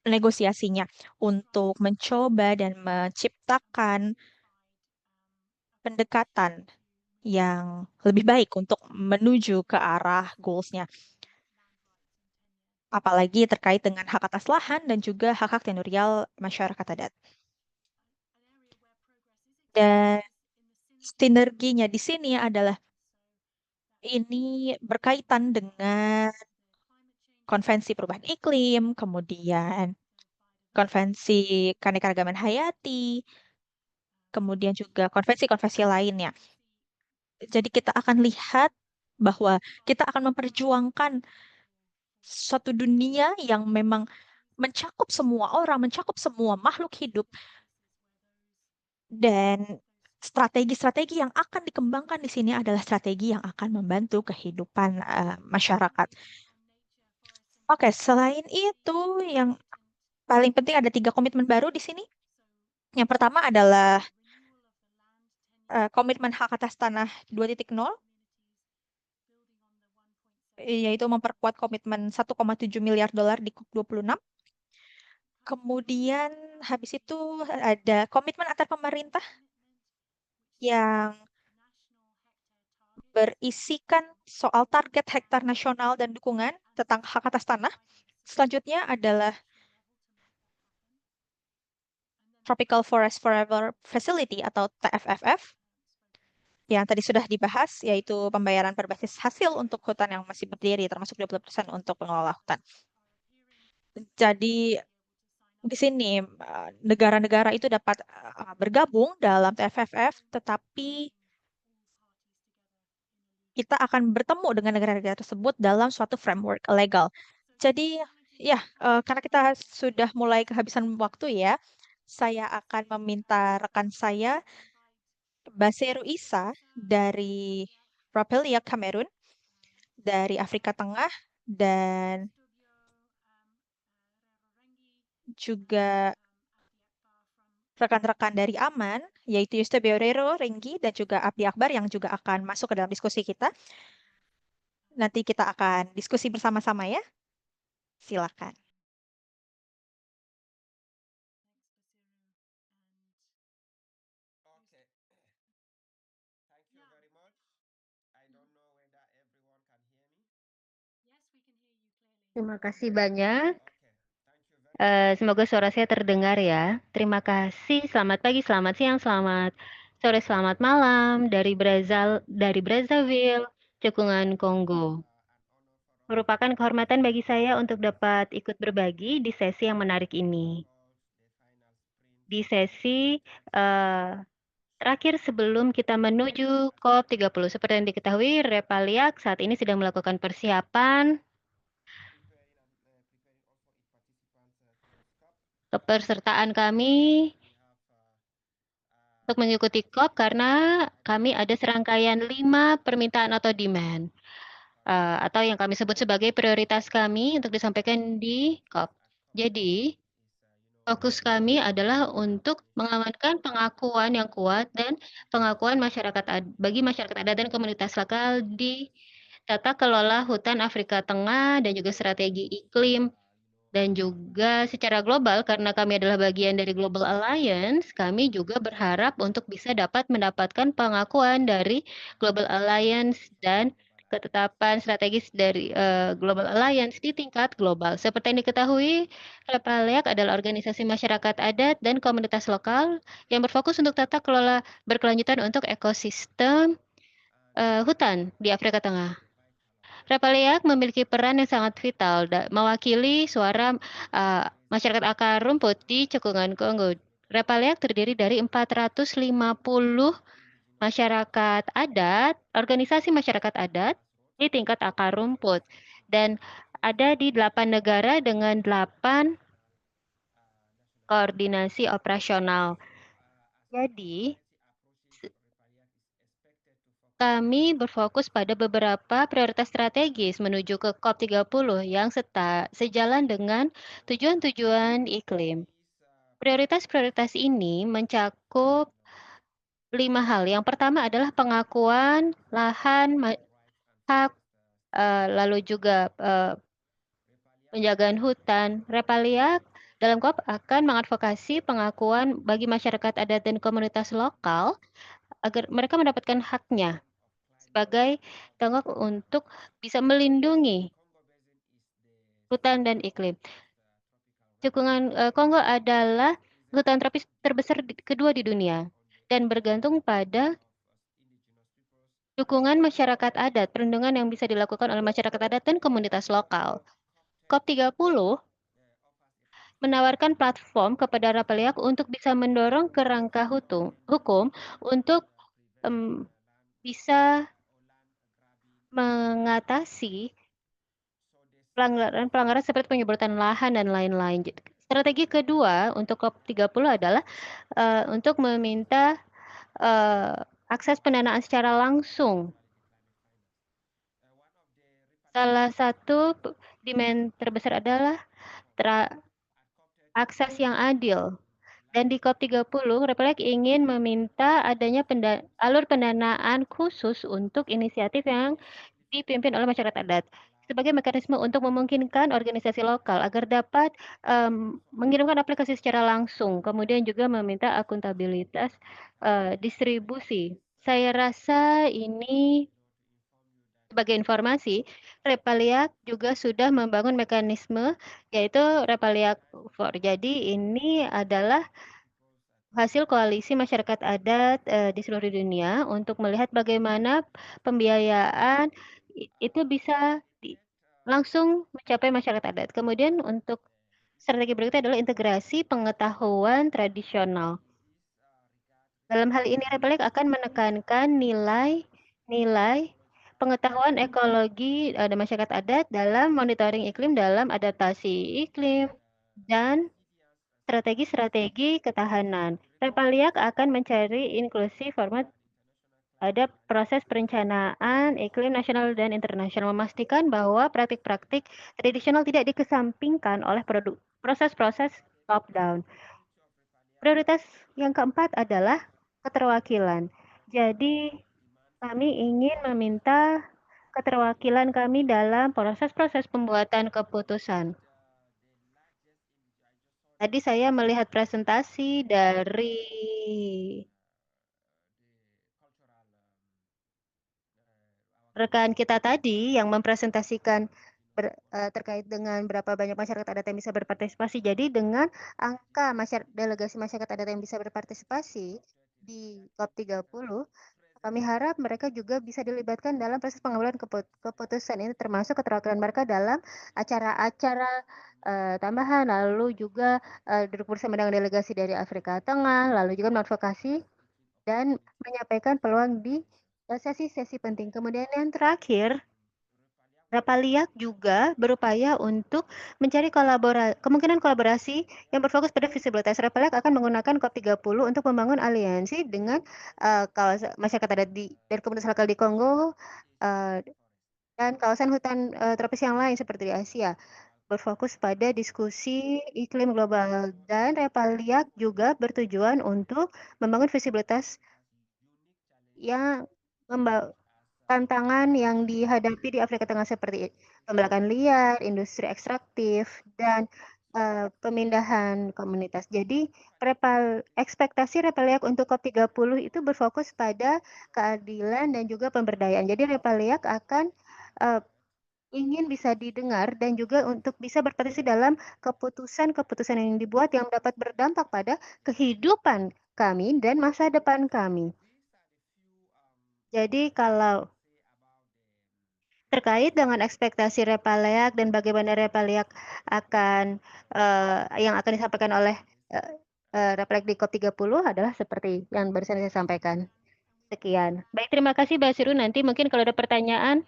negosiasinya untuk mencoba dan menciptakan pendekatan yang lebih baik untuk menuju ke arah goals-nya. Apalagi terkait dengan hak atas lahan dan juga hak-hak tenurial masyarakat adat. Dan sinerginya di sini adalah ini berkaitan dengan konvensi perubahan iklim, kemudian konvensi keanekaragaman hayati, kemudian juga konvensi-konvensi lainnya. Jadi kita akan lihat bahwa kita akan memperjuangkan suatu dunia yang memang mencakup semua orang, mencakup semua makhluk hidup, dan strategi-strategi yang akan dikembangkan di sini adalah strategi yang akan membantu kehidupan masyarakat. Oke, selain itu yang paling penting ada 3 komitmen baru di sini. Yang pertama adalah komitmen hak atas tanah 2.0, yaitu memperkuat komitmen 1,7 miliar dolar di COP26. Kemudian habis itu ada komitmen antar pemerintah yang berisikan soal target hektar nasional dan dukungan tentang hak atas tanah. Selanjutnya adalah Tropical Forest Forever Facility atau TFFF yang tadi sudah dibahas, yaitu pembayaran berbasis hasil untuk hutan yang masih berdiri, termasuk 20% untuk pengelola hutan. Jadi di sini negara-negara itu dapat bergabung dalam TFFF, tetapi kita akan bertemu dengan negara-negara tersebut dalam suatu framework legal. Jadi ya, karena kita sudah mulai kehabisan waktu ya, saya akan meminta rekan saya, Baseru Isa dari Rapelia, Kamerun, dari Afrika Tengah, dan juga rekan-rekan dari Aman, yaitu Yuste Beorero, Renggi, dan juga Abdi Akbar yang juga akan masuk ke dalam diskusi kita. Nanti kita akan diskusi bersama-sama ya. Silakan. Terima kasih banyak. Semoga suara saya terdengar ya. Terima kasih. Selamat pagi, selamat siang, selamat sore, selamat malam dari Brazzaville, Cekungan Kongo. Merupakan kehormatan bagi saya untuk dapat ikut berbagi di sesi yang menarik ini. Di sesi terakhir sebelum kita menuju COP30. Seperti yang diketahui, Repaliak saat ini sedang melakukan persiapan kepesertaan kami untuk mengikuti COP karena kami ada serangkaian 5 permintaan atau demand, atau yang kami sebut sebagai prioritas kami untuk disampaikan di COP. Jadi, fokus kami adalah untuk mengamankan pengakuan yang kuat dan pengakuan bagi masyarakat adat dan komunitas lokal di tata kelola hutan Afrika Tengah dan juga strategi iklim. Dan juga secara global, karena kami adalah bagian dari Global Alliance, kami juga berharap untuk bisa dapat mendapatkan pengakuan dari Global Alliance dan ketetapan strategis dari Global Alliance di tingkat global. Seperti yang diketahui, Repaliak adalah organisasi masyarakat adat dan komunitas lokal yang berfokus untuk tata kelola berkelanjutan untuk ekosistem hutan di Afrika Tengah. Repaliak memiliki peran yang sangat vital mewakili suara masyarakat akar rumput di Cekungan Kongo. Repaliak terdiri dari 450 masyarakat adat, organisasi masyarakat adat di tingkat akar rumput, dan ada di 8 negara dengan 8 koordinasi operasional. Jadi, kami berfokus pada beberapa prioritas strategis menuju ke COP30 yang sejalan dengan tujuan-tujuan iklim. Prioritas-prioritas ini mencakup 5 hal. Yang pertama adalah pengakuan lahan, hak, lalu juga penjagaan hutan. Repaliak dalam COP akan mengadvokasi pengakuan bagi masyarakat adat dan komunitas lokal agar mereka mendapatkan haknya sebagai tonggak untuk bisa melindungi hutan dan iklim. Cekungan Kongo adalah hutan tropis terbesar kedua di dunia dan bergantung pada dukungan masyarakat adat, perlindungan yang bisa dilakukan oleh masyarakat adat dan komunitas lokal. COP30 menawarkan platform kepada Repaliak untuk bisa mendorong kerangka hukum untuk bisa mengatasi pelanggaran seperti penyebutan lahan dan lain-lain. Strategi kedua untuk COP30 adalah untuk meminta akses pendanaan secara langsung. Salah satu demand terbesar adalah akses yang adil. Dan di COP30, Repaliak ingin meminta adanya alur pendanaan khusus untuk inisiatif yang dipimpin oleh masyarakat adat sebagai mekanisme untuk memungkinkan organisasi lokal agar dapat mengirimkan aplikasi secara langsung, kemudian juga meminta akuntabilitas distribusi. Saya rasa ini sebagai informasi, Repaliak juga sudah membangun mekanisme yaitu Repaliak for. Jadi ini adalah hasil koalisi masyarakat adat di seluruh dunia untuk melihat bagaimana pembiayaan itu bisa langsung mencapai masyarakat adat. Kemudian untuk strategi berikutnya adalah integrasi pengetahuan tradisional. Dalam hal ini Repaliak akan menekankan nilai pengetahuan ekologi dan masyarakat adat dalam monitoring iklim, dalam adaptasi iklim, dan strategi-strategi ketahanan. Repaliak akan mencari inklusi format ada proses perencanaan iklim nasional dan internasional, memastikan bahwa praktik-praktik tradisional tidak dikesampingkan oleh proses-proses top-down. Prioritas yang keempat adalah keterwakilan. Jadi, kami ingin meminta keterwakilan kami dalam proses-proses pembuatan keputusan. Tadi saya melihat presentasi dari rekan kita tadi yang mempresentasikan terkait dengan berapa banyak masyarakat adat yang bisa berpartisipasi. Jadi dengan angka delegasi masyarakat adat yang bisa berpartisipasi di COP30, kami harap mereka juga bisa dilibatkan dalam proses pengambilan keputusan. Ini termasuk keterwakilan mereka dalam acara-acara tambahan, lalu juga duduk bersama dengan delegasi dari Afrika Tengah, lalu juga mengadvokasi dan menyampaikan peluang di sesi-sesi penting. Kemudian yang terakhir, Rapaliak juga berupaya untuk mencari kemungkinan kolaborasi yang berfokus pada visibilitas. Rapaliak akan menggunakan COP30 untuk membangun aliansi dengan masyarakat adat dari komunitas lokal di Kongo dan kawasan hutan tropis yang lain seperti di Asia. Berfokus pada diskusi iklim global, dan Rapaliak juga bertujuan untuk membangun visibilitas yang tantangan yang dihadapi di Afrika Tengah seperti pembelakan liar, industri ekstraktif, dan pemindahan komunitas. Jadi ekspektasi Repaliak untuk COP30 itu berfokus pada keadilan dan juga pemberdayaan. Jadi Repaliak akan ingin bisa didengar dan juga untuk bisa berpartisipasi dalam keputusan-keputusan yang dibuat yang dapat berdampak pada kehidupan kami dan masa depan kami. Jadi kalau terkait dengan ekspektasi Repaliak dan bagaimana Repaliak akan yang akan disampaikan oleh Repaliak di COP30 adalah seperti yang barusan saya sampaikan. Sekian. Baik, terima kasih Basiru. Nanti mungkin kalau ada pertanyaan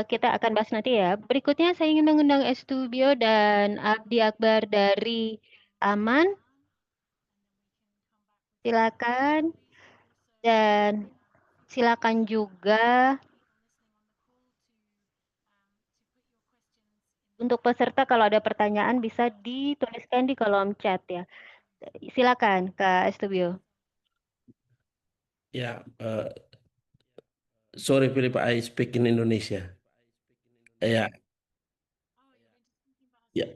kita akan bahas nanti ya. Berikutnya saya ingin mengundang Estubio dan Abdi Akbar dari Aman. Silakan. Dan silakan juga untuk peserta kalau ada pertanyaan bisa dituliskan di kolom chat ya. Silakan Kak Estubio. Ya, sorry Philip, I speak in Indonesia. Ya, ya,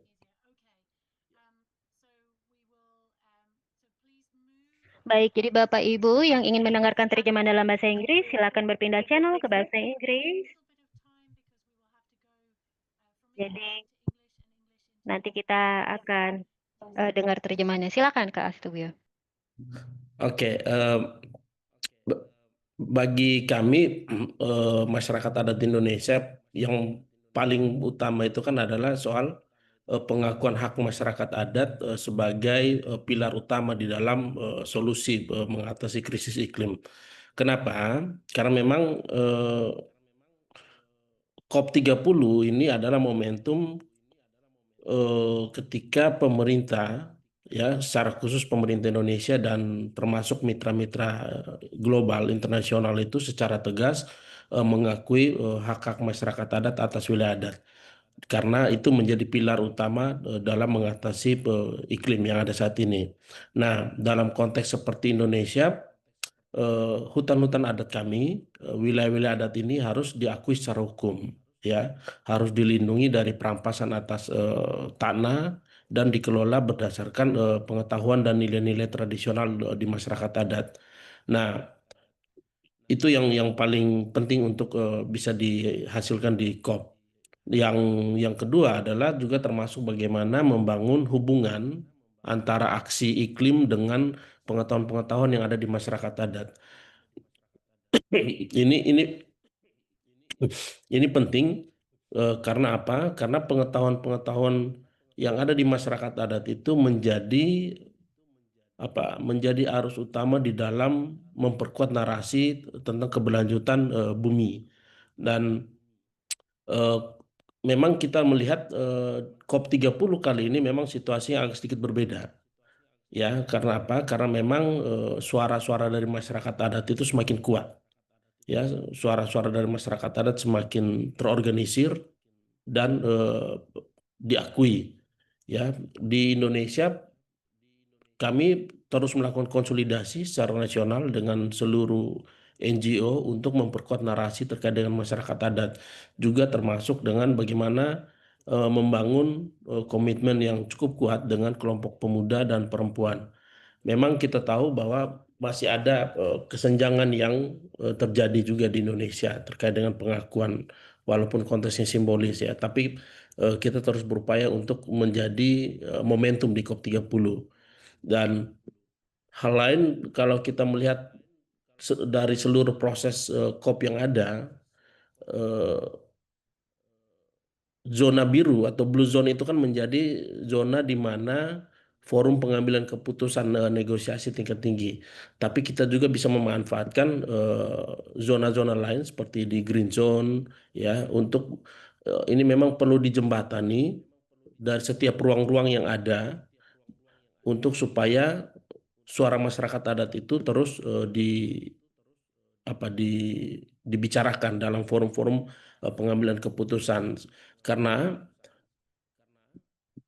Baik, jadi Bapak Ibu yang ingin mendengarkan terjemahan dalam bahasa Inggris, silakan berpindah channel ke bahasa Inggris. Jadi nanti kita akan dengar terjemahannya. Silakan Kak Astubio. Oke. Bagi kami masyarakat adat Indonesia, yang paling utama itu kan adalah soal pengakuan hak masyarakat adat sebagai pilar utama di dalam solusi mengatasi krisis iklim. Kenapa? Karena memang COP30 ini adalah momentum ketika pemerintah, ya secara khusus pemerintah Indonesia dan termasuk mitra-mitra global internasional itu secara tegas mengakui hak-hak masyarakat adat atas wilayah adat, karena itu menjadi pilar utama dalam mengatasi iklim yang ada saat ini. Nah, dalam konteks seperti Indonesia, hutan-hutan adat kami, wilayah-wilayah adat ini harus diakui secara hukum, ya, harus dilindungi dari perampasan atas tanah dan dikelola berdasarkan pengetahuan dan nilai-nilai tradisional di masyarakat adat. Nah, itu yang paling penting untuk bisa dihasilkan di COP. Yang yang kedua adalah juga termasuk bagaimana membangun hubungan antara aksi iklim dengan pengetahuan-pengetahuan yang ada di masyarakat adat. Ini ini penting karena apa? Karena pengetahuan-pengetahuan yang ada di masyarakat adat itu menjadi apa? Menjadi arus utama di dalam memperkuat narasi tentang keberlanjutan bumi. Dan eh, memang kita melihat COP30 kali ini memang situasinya agak sedikit berbeda. Ya, karena apa? Karena memang suara-suara dari masyarakat adat itu semakin kuat. Ya, suara-suara dari masyarakat adat semakin terorganisir dan diakui. Ya, di Indonesia kami terus melakukan konsolidasi secara nasional dengan seluruh NGO untuk memperkuat narasi terkait dengan masyarakat adat, juga termasuk dengan bagaimana membangun komitmen yang cukup kuat dengan kelompok pemuda dan perempuan. Memang kita tahu bahwa masih ada kesenjangan yang terjadi juga di Indonesia terkait dengan pengakuan, walaupun konteksnya simbolis ya, tapi kita terus berupaya untuk menjadi momentum di COP30. Dan hal lain, kalau kita melihat dari seluruh proses COP yang ada, eh, zona biru atau blue zone itu kan menjadi zona di mana forum pengambilan keputusan negosiasi tingkat tinggi. Tapi kita juga bisa memanfaatkan zona-zona lain seperti di green zone ya, untuk ini memang perlu dijembatani dari setiap ruang-ruang yang ada untuk supaya suara masyarakat adat itu terus apa dibicarakan dalam forum-forum pengambilan keputusan. Karena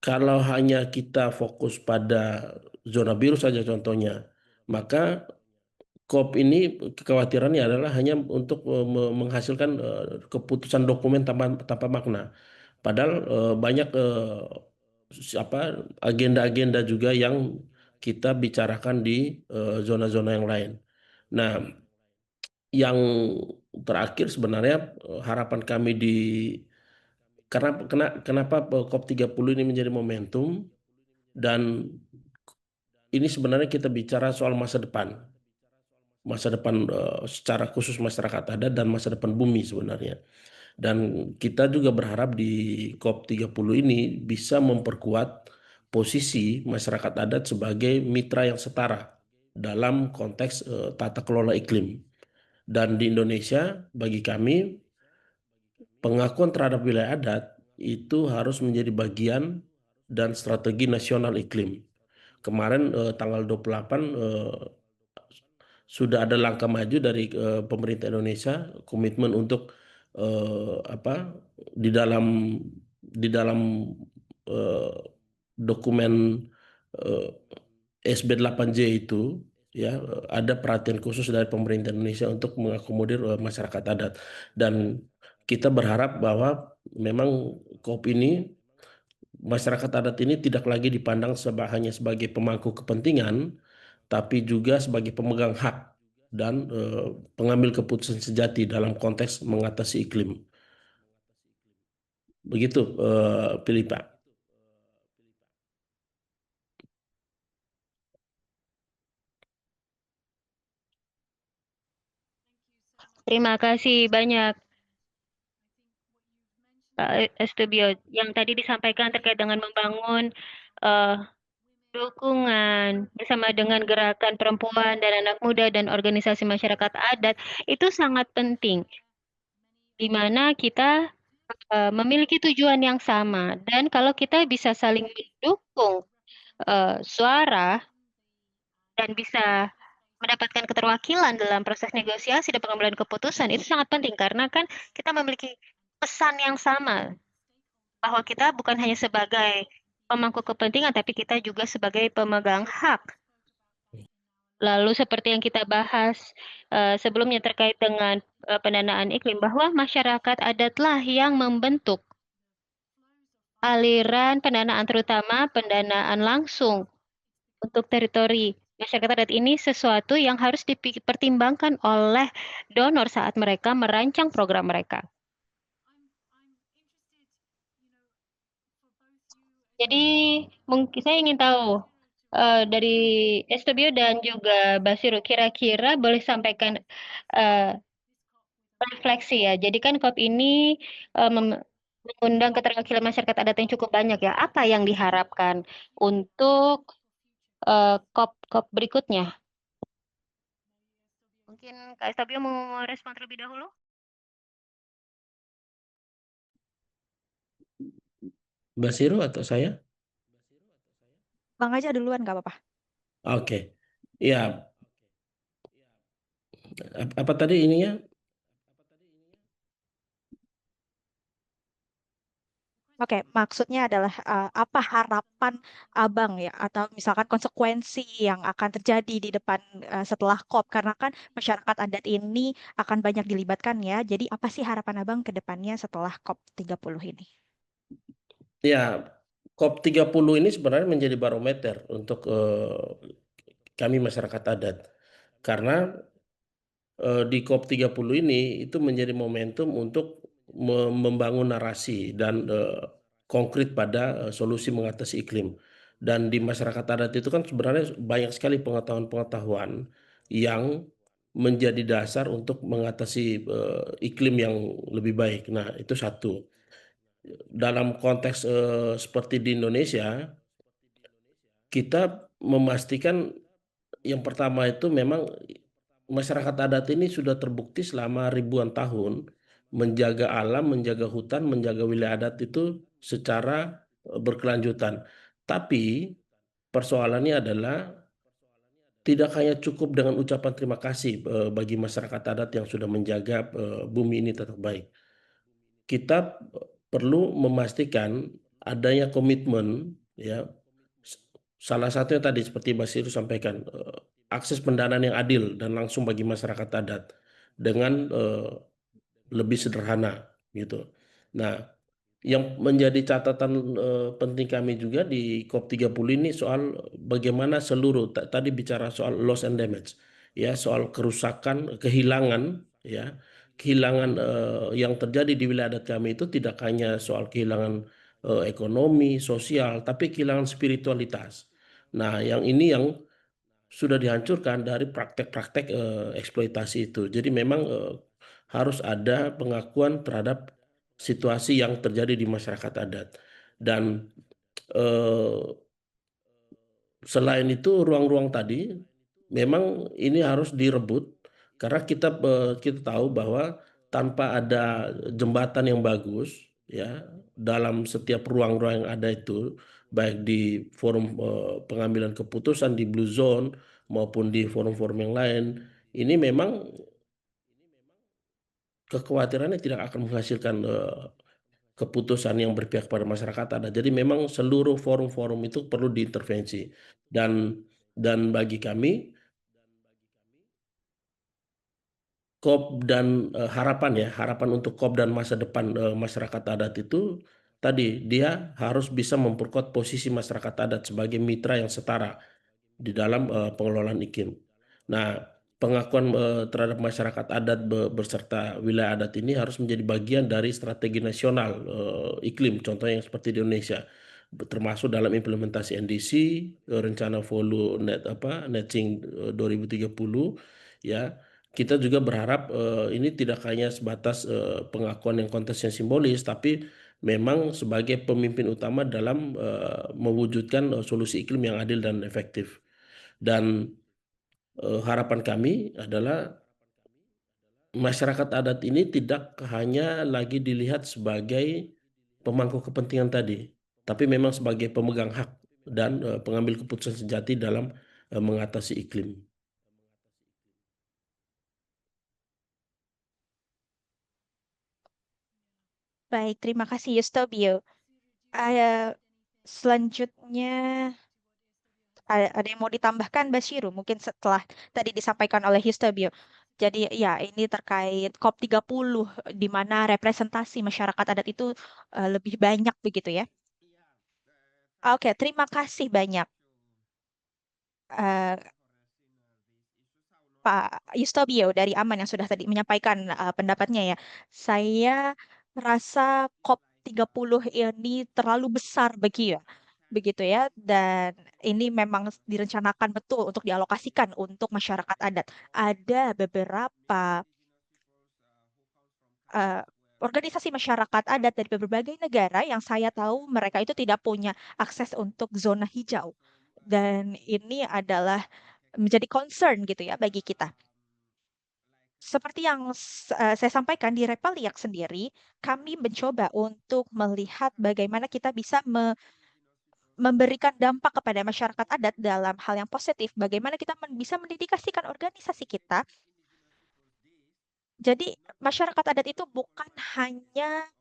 kalau hanya kita fokus pada zona biru saja contohnya, maka COP ini kekhawatirannya adalah hanya untuk menghasilkan keputusan dokumen tanpa tanpa makna. Padahal banyak apa agenda-agenda juga yang kita bicarakan di zona-zona yang lain. Nah, yang terakhir sebenarnya harapan kami kenapa COP30 ini menjadi momentum, dan ini sebenarnya kita bicara soal masa depan secara khusus masyarakat adat dan masa depan bumi sebenarnya. Dan kita juga berharap di COP30 ini bisa memperkuat posisi masyarakat adat sebagai mitra yang setara dalam konteks tata kelola iklim. Dan di Indonesia, bagi kami, pengakuan terhadap wilayah adat itu harus menjadi bagian dan strategi nasional iklim. Kemarin tanggal 28 sudah ada langkah maju dari pemerintah Indonesia, komitmen untuk apa di dalam eh, dokumen eh, SB8J itu ya, ada perhatian khusus dari pemerintah Indonesia untuk mengakomodir masyarakat adat. Dan kita berharap bahwa memang COP ini, masyarakat adat ini tidak lagi dipandang hanya sebagai pemangku kepentingan, tapi juga sebagai pemegang hak dan pengambil keputusan sejati dalam konteks mengatasi iklim. Begitu, Filipa. Terima kasih banyak, Pak Estubio, yang tadi disampaikan terkait dengan membangun eh, dukungan bersama dengan gerakan perempuan dan anak muda dan organisasi masyarakat adat itu sangat penting, di mana kita memiliki tujuan yang sama. Dan kalau kita bisa saling mendukung suara dan bisa mendapatkan keterwakilan dalam proses negosiasi dan pengambilan keputusan, itu sangat penting karena kan kita memiliki pesan yang sama bahwa kita bukan hanya sebagai pemangku kepentingan, tapi kita juga sebagai pemegang hak. Lalu seperti yang kita bahas sebelumnya terkait dengan pendanaan iklim, bahwa masyarakat adatlah yang membentuk aliran pendanaan, terutama pendanaan langsung untuk teritori. Masyarakat adat ini sesuatu yang harus dipertimbangkan oleh donor saat mereka merancang program mereka. Jadi mungkin saya ingin tahu dari Estubio dan juga Basiru, kira-kira boleh sampaikan eh, refleksi ya. Jadi kan COP ini mengundang keterwakilan masyarakat adat yang cukup banyak ya. Apa yang diharapkan untuk COP COP berikutnya? Mungkin Kak Estubio mau respon terlebih dahulu? Basiru atau saya? Bang aja duluan, gak apa-apa. Oke. Ya, apa tadi ininya? Oke, maksudnya adalah, apa harapan Abang ya, atau misalkan konsekuensi yang akan terjadi di depan, setelah COP? Karena kan masyarakat adat ini akan banyak dilibatkan ya, jadi apa sih harapan Abang ke depannya setelah COP 30 ini? Ya, COP 30 ini sebenarnya menjadi barometer untuk kami masyarakat adat. Karena di COP 30 ini itu menjadi momentum untuk membangun narasi dan konkret pada solusi mengatasi iklim. Dan di masyarakat adat itu kan sebenarnya banyak sekali pengetahuan-pengetahuan yang menjadi dasar untuk mengatasi iklim yang lebih baik. Nah, itu satu. Dalam konteks seperti di Indonesia, kita memastikan yang pertama itu memang masyarakat adat ini sudah terbukti selama ribuan tahun menjaga alam, menjaga hutan, menjaga wilayah adat itu secara berkelanjutan. Tapi persoalannya adalah tidak hanya cukup dengan ucapan terima kasih bagi masyarakat adat yang sudah menjaga bumi ini tetap baik. Kita perlu memastikan adanya komitmen, ya. Salah satunya tadi seperti Mas Siru sampaikan, akses pendanaan yang adil dan langsung bagi masyarakat adat dengan lebih sederhana gitu. Nah, yang menjadi catatan penting kami juga di COP 30 ini soal bagaimana seluruh tadi bicara soal loss and damage, ya, soal kerusakan, kehilangan, ya, kehilangan yang terjadi di wilayah adat kami itu tidak hanya soal kehilangan ekonomi, sosial, tapi kehilangan spiritualitas. Nah, yang ini yang sudah dihancurkan dari praktek-praktek eksploitasi itu. Jadi memang harus ada pengakuan terhadap situasi yang terjadi di masyarakat adat. Dan eh, selain itu ruang-ruang tadi memang ini harus direbut karena kita tahu bahwa tanpa ada jembatan yang bagus, ya, dalam setiap ruang-ruang yang ada itu, baik di forum pengambilan keputusan di Blue Zone maupun di forum-forum yang lain, ini memang kekhawatirannya tidak akan menghasilkan keputusan yang berpihak pada masyarakat ada. Jadi memang seluruh forum-forum itu perlu diintervensi. Dan bagi kami COP dan harapan, ya, harapan untuk COP dan masa depan masyarakat adat itu tadi dia harus bisa memperkuat posisi masyarakat adat sebagai mitra yang setara di dalam pengelolaan iklim. Nah, pengakuan terhadap masyarakat adat beserta wilayah adat ini harus menjadi bagian dari strategi nasional iklim, contohnya yang seperti di Indonesia, termasuk dalam implementasi NDC, rencana Volume Net Change 2030, ya. Kita juga berharap ini tidak hanya sebatas pengakuan yang konteksnya simbolis, tapi memang sebagai pemimpin utama dalam mewujudkan solusi iklim yang adil dan efektif. Dan harapan kami adalah masyarakat adat ini tidak hanya lagi dilihat sebagai pemangku kepentingan tadi, tapi memang sebagai pemegang hak dan pengambil keputusan sejati dalam mengatasi iklim. Baik, terima kasih Yustobio. Selanjutnya ada yang mau ditambahkan Basyiru mungkin setelah tadi disampaikan oleh Yustobio. Jadi ya ini terkait COP 30 di mana representasi masyarakat adat itu lebih banyak begitu ya. Oke, terima kasih banyak eh, Pak Yustobio dari Aman yang sudah tadi menyampaikan pendapatnya ya. Saya rasa COP 30 ini terlalu besar begitu ya, dan ini memang direncanakan betul untuk dialokasikan untuk masyarakat adat. Ada beberapa eh, organisasi masyarakat adat dari berbagai negara yang saya tahu mereka itu tidak punya akses untuk zona hijau. Dan ini adalah menjadi concern gitu ya bagi kita. Seperti yang saya sampaikan di Repaliak sendiri, kami mencoba untuk melihat bagaimana kita bisa memberikan dampak kepada masyarakat adat dalam hal yang positif. Bagaimana kita bisa mendedikasikan organisasi kita. Jadi masyarakat adat itu bukan hanya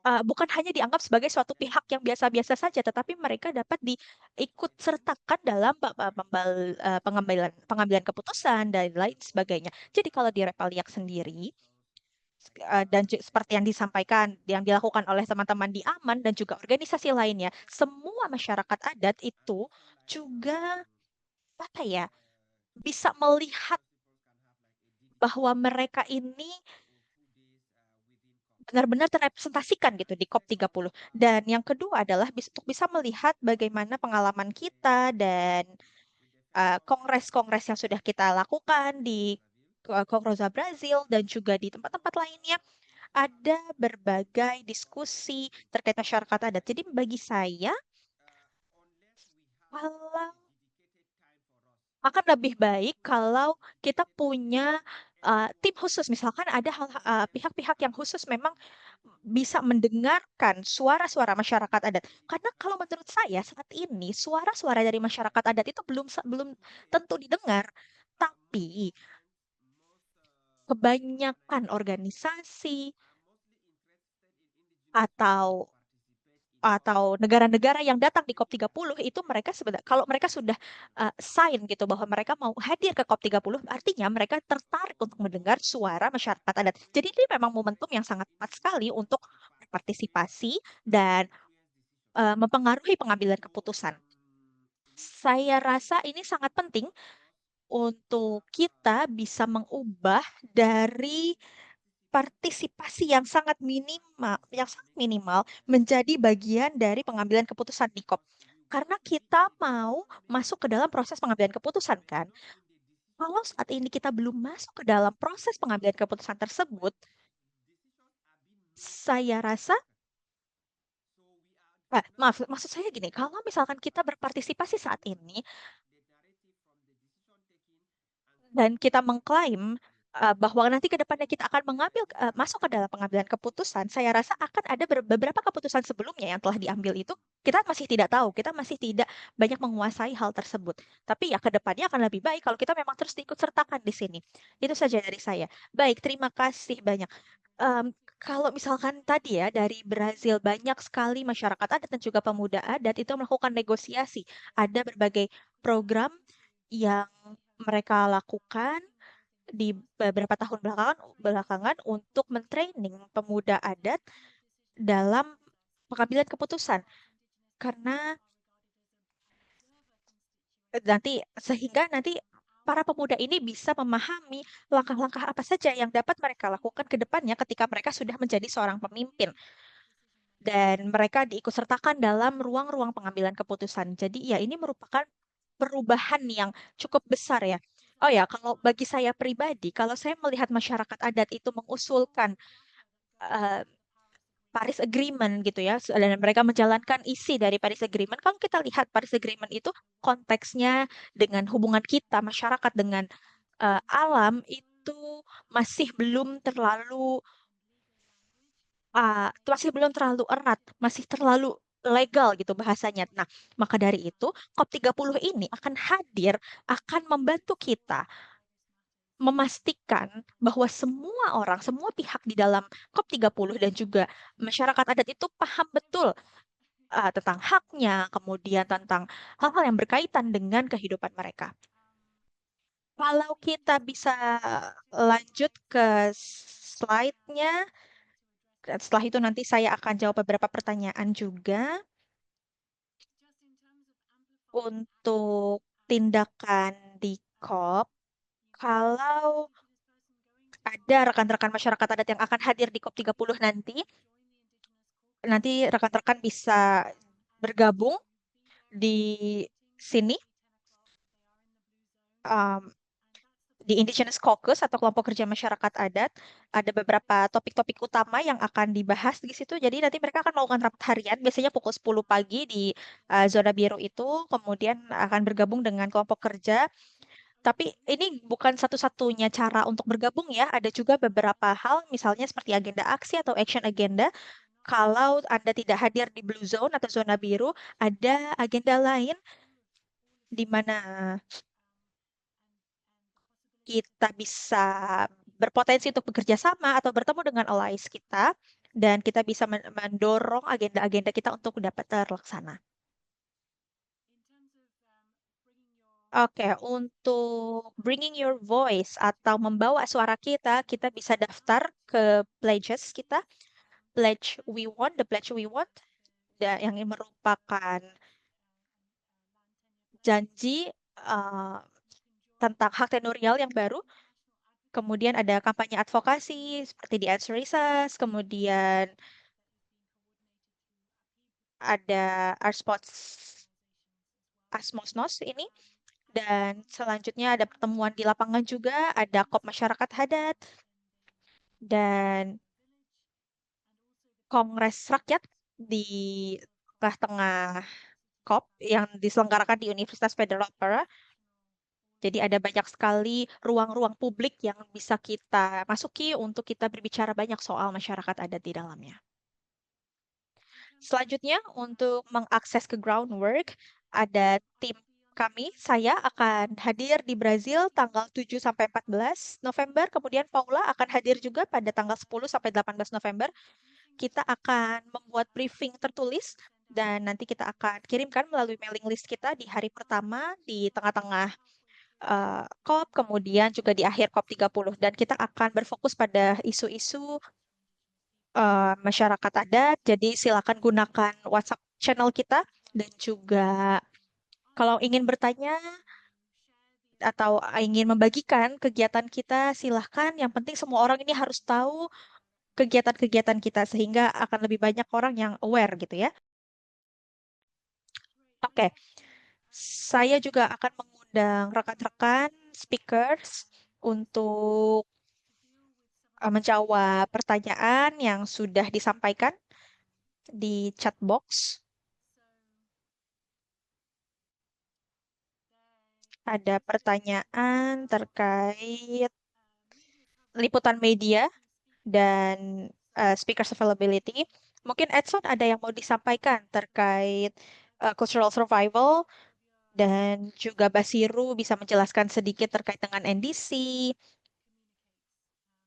bukan hanya dianggap sebagai suatu pihak yang biasa-biasa saja, tetapi mereka dapat diikut sertakan dalam pengambilan keputusan dan lain sebagainya. Jadi kalau di Repaliak sendiri, dan seperti yang disampaikan, yang dilakukan oleh teman-teman di Aman dan juga organisasi lainnya, semua masyarakat adat itu juga apa ya, bisa melihat bahwa mereka ini benar-benar terrepresentasikan gitu di COP30. Dan yang kedua adalah untuk bisa melihat bagaimana pengalaman kita dan kongres-kongres yang sudah kita lakukan di Kongres Brazil dan juga di tempat-tempat lainnya, ada berbagai diskusi terkait masyarakat adat. Jadi bagi saya, kalau akan lebih baik kalau kita punya tim khusus, misalkan ada pihak-pihak yang khusus memang bisa mendengarkan suara-suara masyarakat adat. Karena kalau menurut saya saat ini suara-suara dari masyarakat adat itu belum tentu didengar, tapi kebanyakan organisasi atau negara-negara yang datang di COP30 itu mereka sebenarnya kalau mereka sudah sign gitu bahwa mereka mau hadir ke COP30, artinya mereka tertarik untuk mendengar suara masyarakat adat. Jadi ini memang momentum yang sangat tepat sekali untuk berpartisipasi dan mempengaruhi pengambilan keputusan. Saya rasa ini sangat penting untuk kita bisa mengubah dari partisipasi yang sangat minimal menjadi bagian dari pengambilan keputusan di COP. Karena kita mau masuk ke dalam proses pengambilan keputusan kan. Kalau saat ini kita belum masuk ke dalam proses pengambilan keputusan tersebut, saya rasa, maaf, maksud saya gini, kalau misalkan kita berpartisipasi saat ini, dan kita mengklaim bahwa nanti ke depannya kita akan masuk ke dalam pengambilan keputusan, saya rasa akan ada beberapa keputusan sebelumnya yang telah diambil itu kita masih tidak tahu, kita masih tidak banyak menguasai hal tersebut. Tapi ya ke depannya akan lebih baik kalau kita memang terus diikut sertakan di sini. Itu saja dari saya. Baik, terima kasih banyak. Kalau misalkan tadi ya dari Brazil banyak sekali masyarakat adat dan juga pemuda adat itu melakukan negosiasi. Ada berbagai program yang mereka lakukan di beberapa tahun belakangan untuk mentraining pemuda adat dalam pengambilan keputusan. Karena sehingga nanti para pemuda ini bisa memahami langkah-langkah apa saja yang dapat mereka lakukan ke depannya ketika mereka sudah menjadi seorang pemimpin. Dan mereka diikutsertakan dalam ruang-ruang pengambilan keputusan. Jadi ya ini merupakan perubahan yang cukup besar ya. Oh ya, kalau bagi saya pribadi, kalau saya melihat masyarakat adat itu mengusulkan eh, Paris Agreement gitu ya, dan mereka menjalankan isi dari Paris Agreement. Kalau kita lihat Paris Agreement itu konteksnya dengan hubungan kita masyarakat dengan alam itu masih belum terlalu erat, masih terlalu legal gitu bahasanya. Nah, maka dari itu COP30 ini akan hadir, akan membantu kita memastikan bahwa semua orang, semua pihak di dalam COP30 dan juga masyarakat adat itu paham betul tentang haknya, kemudian tentang hal-hal yang berkaitan dengan kehidupan mereka. Kalau kita bisa lanjut ke slide-nya, setelah itu nanti saya akan jawab beberapa pertanyaan juga untuk tindakan di COP. Kalau ada rekan-rekan masyarakat adat yang akan hadir di COP30 nanti rekan-rekan bisa bergabung di sini um, di Indigenous Caucus atau kelompok kerja masyarakat adat. Ada beberapa topik-topik utama yang akan dibahas di situ. Jadi nanti mereka akan melakukan rapat harian biasanya pukul 10 pagi di zona biru itu, kemudian akan bergabung dengan kelompok kerja. Tapi ini bukan satu-satunya cara untuk bergabung ya. Ada juga beberapa hal, misalnya seperti agenda aksi atau action agenda. Kalau Anda tidak hadir di blue zone atau zona biru, ada agenda lain di mana kita bisa berpotensi untuk bekerja sama atau bertemu dengan allies kita dan kita bisa mendorong agenda-agenda kita untuk dapat terlaksana. Oke, untuk bringing your voice atau membawa suara kita, kita bisa daftar ke pledges kita, Pledge We Want, The Pledge We Want, yang merupakan janji tentang hak tenurial yang baru. Kemudian ada kampanye advokasi seperti di Answer Us, kemudian ada Asmosnos ini, dan selanjutnya ada pertemuan di lapangan juga, ada COP masyarakat adat, dan Kongres Rakyat di tengah-tengah COP yang diselenggarakan di Universitas Federal Opera. Jadi ada banyak sekali ruang-ruang publik yang bisa kita masuki untuk kita berbicara banyak soal masyarakat adat di dalamnya. Selanjutnya, untuk mengakses ke groundwork, ada tim kami, saya akan hadir di Brazil tanggal 7 sampai 14 November, kemudian Paula akan hadir juga pada tanggal 10 sampai 18 November. Kita akan membuat briefing tertulis dan nanti kita akan kirimkan melalui mailing list kita di hari pertama, di tengah-tengah COP, kemudian juga di akhir COP 30. Dan kita akan berfokus pada isu-isu masyarakat adat, jadi silakan gunakan WhatsApp channel kita, dan juga kalau ingin bertanya atau ingin membagikan kegiatan kita, silahkan. Yang penting semua orang ini harus tahu kegiatan-kegiatan kita, sehingga akan lebih banyak orang yang aware gitu ya. Oke, saya juga akan mengundang rekan-rekan speakers untuk menjawab pertanyaan yang sudah disampaikan di chat box. Ada pertanyaan terkait liputan media dan speakers availability. Mungkin Edson ada yang mau disampaikan terkait cultural survival, dan juga Basiru bisa menjelaskan sedikit terkait dengan NDC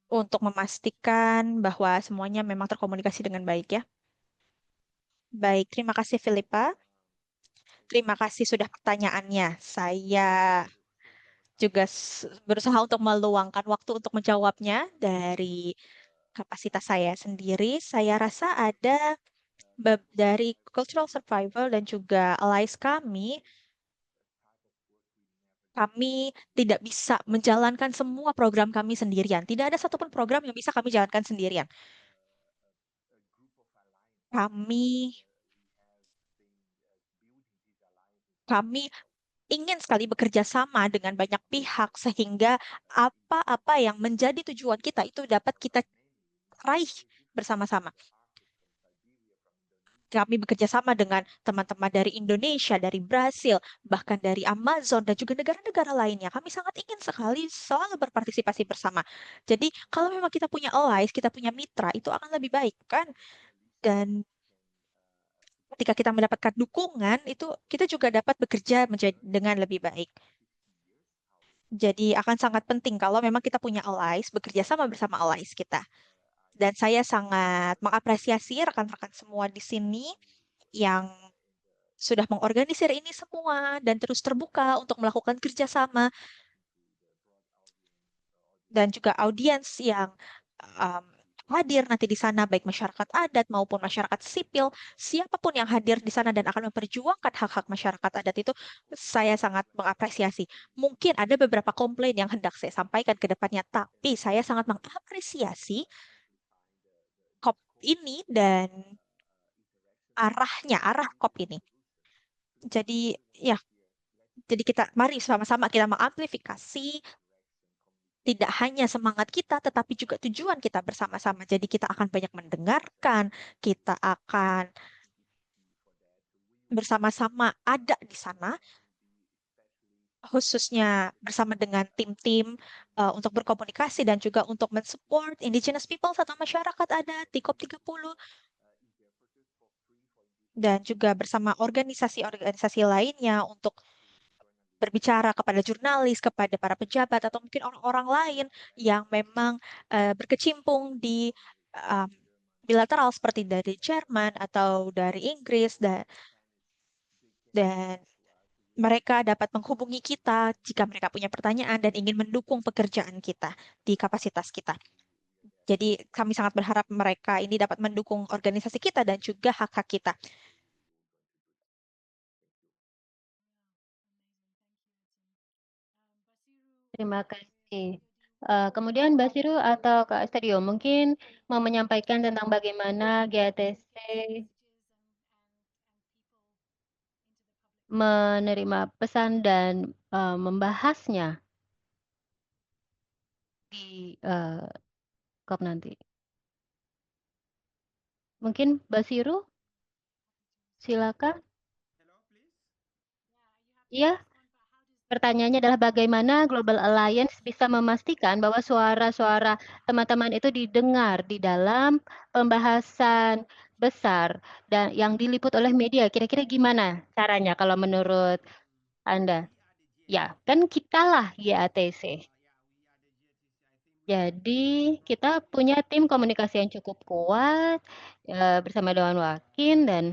untuk memastikan bahwa semuanya memang terkomunikasi dengan baik ya. Baik, terima kasih Filipa. Terima kasih sudah pertanyaannya. Saya juga berusaha untuk meluangkan waktu untuk menjawabnya dari kapasitas saya sendiri. Saya rasa ada dari cultural survival dan juga allies kami tidak bisa menjalankan semua program kami sendirian. Tidak ada satupun program yang bisa kami jalankan sendirian. Kami kami ingin sekali bekerja sama dengan banyak pihak sehingga apa-apa yang menjadi tujuan kita itu dapat kita raih bersama-sama. Kami bekerja sama dengan teman-teman dari Indonesia, dari Brasil, bahkan dari Amazon, dan juga negara-negara lainnya. Kami sangat ingin sekali selalu berpartisipasi bersama. Jadi, kalau memang kita punya allies, kita punya mitra, itu akan lebih baik, kan? Dan ketika kita mendapatkan dukungan, itu kita juga dapat bekerja dengan lebih baik. Jadi, akan sangat penting kalau memang kita punya allies, bekerja sama bersama allies kita. Dan saya sangat mengapresiasi rekan-rekan semua di sini yang sudah mengorganisir ini semua dan terus terbuka untuk melakukan kerjasama, dan juga audiens yang um, hadir nanti di sana, baik masyarakat adat maupun masyarakat sipil, siapapun yang hadir di sana dan akan memperjuangkan hak-hak masyarakat adat itu, saya sangat mengapresiasi. Mungkin ada beberapa komplain yang hendak saya sampaikan ke depannya, tapi saya sangat mengapresiasi COP ini dan arah COP ini. Jadi ya, jadi mari sama-sama kita mengamplifikasi tidak hanya semangat kita, tetapi juga tujuan kita bersama-sama. Jadi kita akan banyak mendengarkan, kita akan bersama-sama ada di sana, khususnya bersama dengan tim-tim untuk berkomunikasi dan juga untuk mensupport indigenous people atau masyarakat adat di COP 30, dan juga bersama organisasi-organisasi lainnya untuk berbicara kepada jurnalis, kepada para pejabat, atau mungkin orang-orang lain yang memang berkecimpung di bilateral seperti dari Jerman atau dari Inggris dan mereka dapat menghubungi kita jika mereka punya pertanyaan dan ingin mendukung pekerjaan kita di kapasitas kita. Jadi kami sangat berharap mereka ini dapat mendukung organisasi kita dan juga hak-hak kita. Terima kasih. Kemudian Basiru atau Kak Asterio mungkin mau menyampaikan tentang bagaimana GATC menerima pesan dan membahasnya di COP nanti. Mungkin Basiru, silakan. Iya, pertanyaannya adalah bagaimana Global Alliance bisa memastikan bahwa suara-suara teman-teman itu didengar di dalam pembahasan besar dan yang diliput oleh media. Kira-kira gimana caranya kalau menurut Anda? Ya, kan kitalah GATC. Jadi kita punya tim komunikasi yang cukup kuat bersama Dewan Wakin dan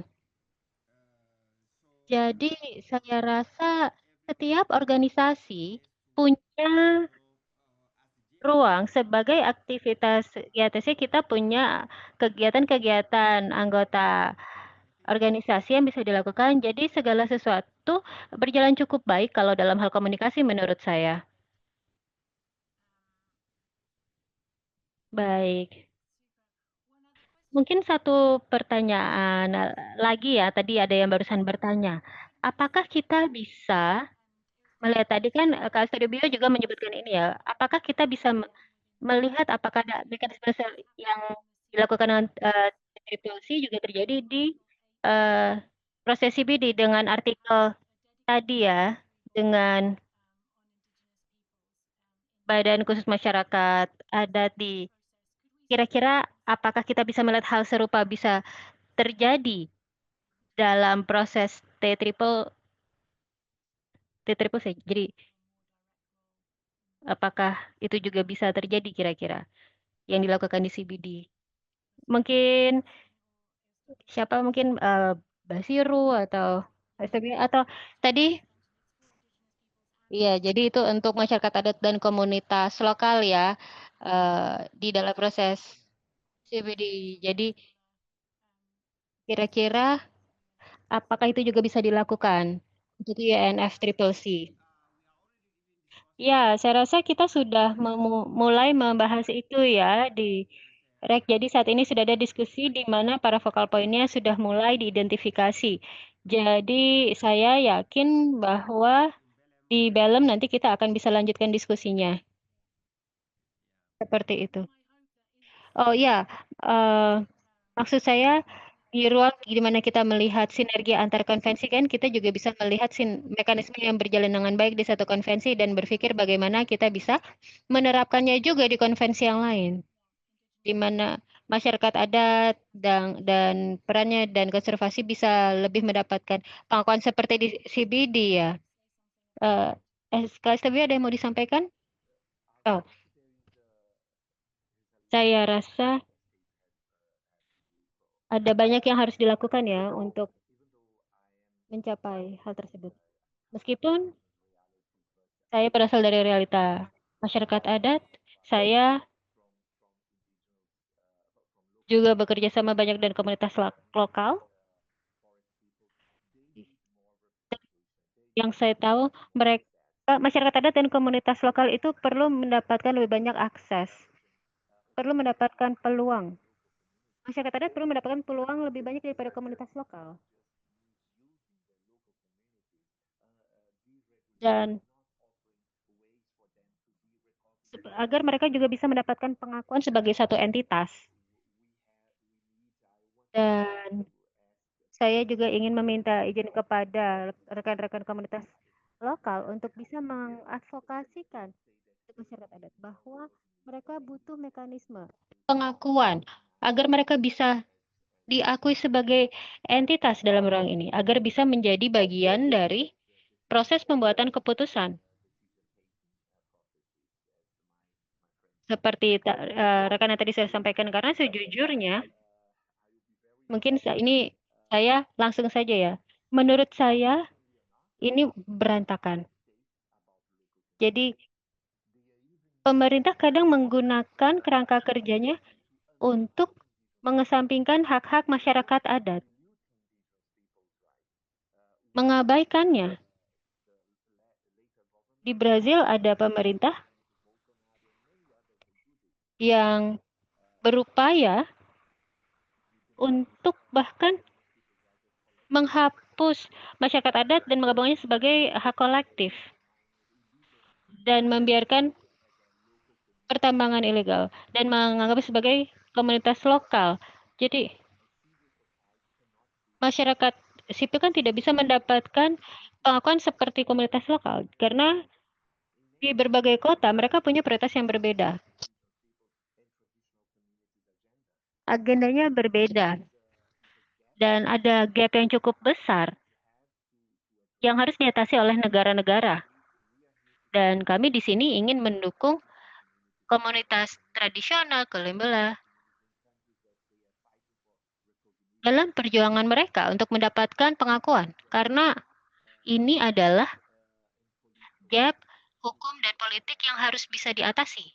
jadi saya rasa setiap organisasi punya ruang sebagai aktivitas GATC kita punya kegiatan-kegiatan anggota organisasi yang bisa dilakukan. Jadi segala sesuatu berjalan cukup baik kalau dalam hal komunikasi menurut saya. Baik. Mungkin satu pertanyaan lagi ya, tadi ada yang barusan bertanya. Apakah kita bisa melihat tadi kan Kak Studio juga menyebutkan ini ya, apakah kita bisa melihat apakah ada mekanisme yang dilakukan dengan Triple C juga terjadi di eh, proses CBD dengan artikel tadi ya, dengan Badan Khusus Masyarakat Adat di kira-kira apakah kita bisa melihat hal serupa bisa terjadi dalam proses T triple C. Jadi apakah itu juga bisa terjadi kira-kira yang dilakukan di CBD? Mungkin siapa mungkin Basiru atau STB atau tadi iya jadi itu untuk masyarakat adat dan komunitas lokal ya di dalam proses CBD. Jadi kira-kira apakah itu juga bisa dilakukan untuk INF Triple C? Ya, saya rasa kita sudah mulai membahas itu ya di REK. Jadi saat ini sudah ada diskusi di mana para vokal poinnya sudah mulai diidentifikasi. Jadi saya yakin bahwa di Belem nanti kita akan bisa lanjutkan diskusinya. Seperti itu. Oh ya, eh, maksud saya di ruang di mana kita melihat sinergi antar konvensi kan kita juga bisa melihat mekanisme yang berjalan dengan baik di satu konvensi dan berpikir bagaimana kita bisa menerapkannya juga di konvensi yang lain, di mana masyarakat adat dan perannya dan konservasi bisa lebih mendapatkan pengakuan seperti di CBD ya. Eh, SKSTB ada yang mau disampaikan? Oh, saya rasa ada banyak yang harus dilakukan ya untuk mencapai hal tersebut. Meskipun saya berasal dari realita masyarakat adat, saya juga bekerja sama banyak dengan komunitas lokal. Yang saya tahu mereka masyarakat adat dan komunitas lokal itu perlu mendapatkan lebih banyak akses, perlu mendapatkan peluang. Masyarakat adat perlu mendapatkan peluang lebih banyak daripada komunitas lokal. Dan agar mereka juga bisa mendapatkan pengakuan sebagai satu entitas. Dan saya juga ingin meminta izin kepada rekan-rekan komunitas lokal untuk bisa mengadvokasikan masyarakat adat bahwa mereka butuh mekanisme pengakuan agar mereka bisa diakui sebagai entitas dalam ruang ini, agar bisa menjadi bagian dari proses pembuatan keputusan. Seperti rekan yang tadi saya sampaikan, karena sejujurnya Mungkin ini saya langsung saja ya. Menurut saya ini berantakan. Jadi pemerintah kadang menggunakan kerangka kerjanya untuk mengesampingkan hak-hak masyarakat adat, mengabaikannya. Di Brazil ada pemerintah yang berupaya untuk bahkan menghapus masyarakat adat dan menggabungkannya sebagai hak kolektif dan membiarkan pertambangan ilegal dan menganggapnya sebagai komunitas lokal. Jadi masyarakat sipil kan tidak bisa mendapatkan pengakuan seperti komunitas lokal karena di berbagai kota mereka punya prioritas yang berbeda. Agendanya berbeda dan ada gap yang cukup besar yang harus diatasi oleh negara-negara. Dan kami di sini ingin mendukung komunitas tradisional Kalimbela dalam perjuangan mereka untuk mendapatkan pengakuan. Karena ini adalah gap hukum dan politik yang harus bisa diatasi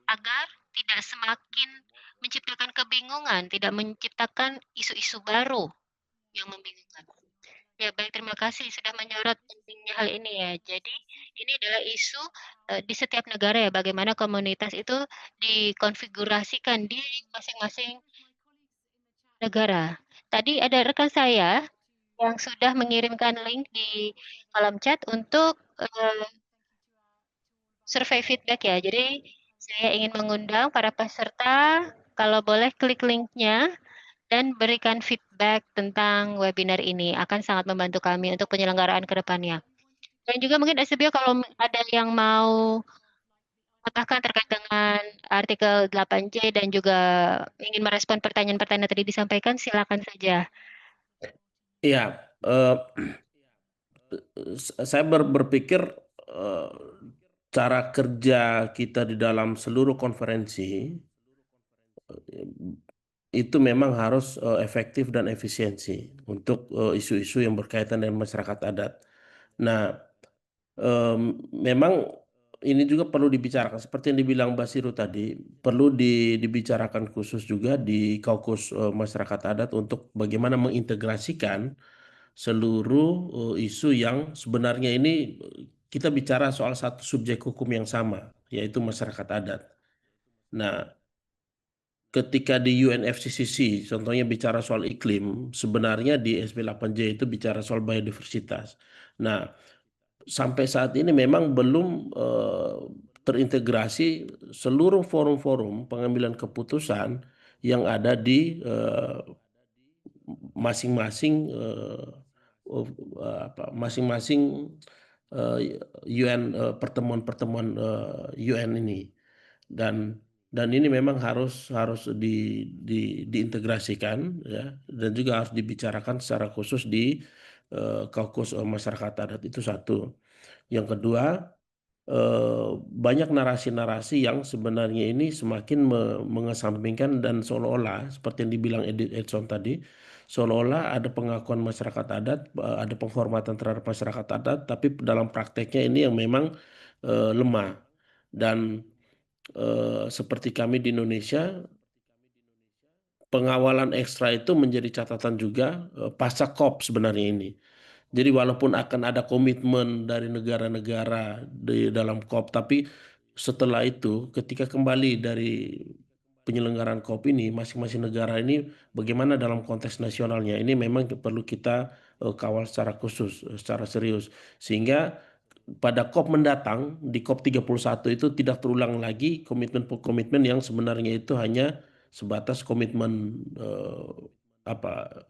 agar tidak semakin menciptakan kebingungan, tidak menciptakan isu-isu baru yang membingungkan. Ya, baik, terima kasih sudah menyorot pentingnya hal ini ya. Jadi, ini adalah isu di setiap negara ya, bagaimana komunitas itu dikonfigurasikan di masing-masing negara. Tadi ada rekan saya yang sudah mengirimkan link di kolom chat untuk survei feedback ya. Jadi, saya ingin mengundang para peserta, kalau boleh klik linknya dan berikan feedback tentang webinar ini. Akan sangat membantu kami untuk penyelenggaraan ke depannya. Dan juga mungkin SBO kalau ada yang mau katakan terkait dengan artikel 8J dan juga ingin merespon pertanyaan-pertanyaan tadi disampaikan, silakan saja. Iya, saya berpikir eh, cara kerja kita di dalam seluruh konferensi itu memang harus efektif dan efisiensi untuk isu-isu yang berkaitan dengan masyarakat adat. Nah, em, memang ini juga perlu dibicarakan seperti yang dibilang Basiru tadi, perlu dibicarakan khusus juga di kaukus masyarakat adat untuk bagaimana mengintegrasikan seluruh isu yang sebenarnya ini kita bicara soal satu subjek hukum yang sama, yaitu masyarakat adat. Nah, ketika di UNFCCC, contohnya bicara soal iklim, sebenarnya di SB8J itu bicara soal biodiversitas. Nah, sampai saat ini memang belum terintegrasi seluruh forum-forum pengambilan keputusan yang ada di masing-masing masing-masing eh, UN pertemuan-pertemuan UN ini dan ini memang harus harus diintegrasikan ya dan juga harus dibicarakan secara khusus di kaukus masyarakat adat itu satu. Yang kedua, banyak narasi-narasi yang sebenarnya ini semakin mengesampingkan dan seolah-olah seperti yang dibilang Edson tadi, seolah-olah ada pengakuan masyarakat adat, ada penghormatan terhadap masyarakat adat, tapi dalam prakteknya ini yang memang lemah. Dan seperti kami di Indonesia, pengawalan ekstra itu menjadi catatan juga pasca COP sebenarnya ini. Jadi walaupun akan ada komitmen dari negara-negara di dalam COP, tapi setelah itu ketika kembali dari penyelenggaraan COP ini, masing-masing negara ini bagaimana dalam konteks nasionalnya, ini memang perlu kita kawal secara khusus, secara serius. Sehingga pada COP mendatang, di COP 31 itu tidak terulang lagi komitmen-komitmen yang sebenarnya itu hanya sebatas komitmen apa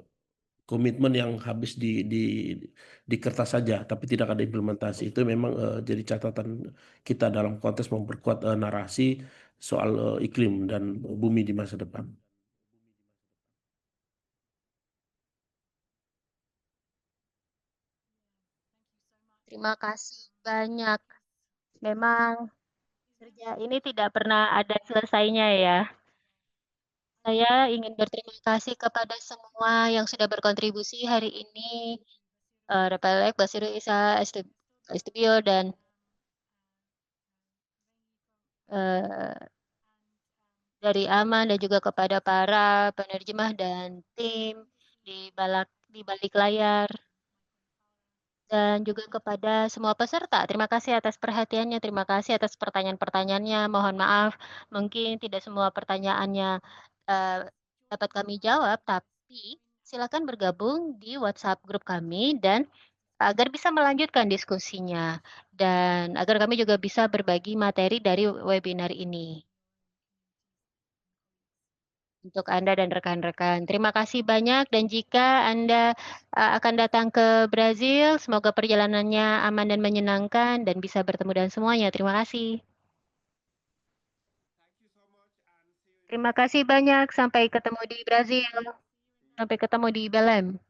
komitmen yang habis di kertas saja, tapi tidak ada implementasi. Itu memang jadi catatan kita dalam konteks memperkuat narasi soal iklim dan bumi di masa depan. Terima kasih banyak. Memang kerja ini tidak pernah ada selesainya ya. Saya ingin berterima kasih kepada semua yang sudah berkontribusi hari ini, Repelek, Basiru Isa, Estibio, dan dari Aman, dan juga kepada para penerjemah dan tim di balik layar, dan juga kepada semua peserta. Terima kasih atas perhatiannya, terima kasih atas pertanyaan-pertanyaannya. Mohon maaf, mungkin tidak semua pertanyaannya dapat kami jawab, tapi silakan bergabung di WhatsApp grup kami dan agar bisa melanjutkan diskusinya dan agar kami juga bisa berbagi materi dari webinar ini untuk Anda dan rekan-rekan. Terima kasih banyak dan jika Anda akan datang ke Brazil, semoga perjalanannya aman dan menyenangkan dan bisa bertemu dengan semuanya. Terima kasih. Terima kasih banyak. Sampai ketemu di Brazil. Sampai ketemu di Belém.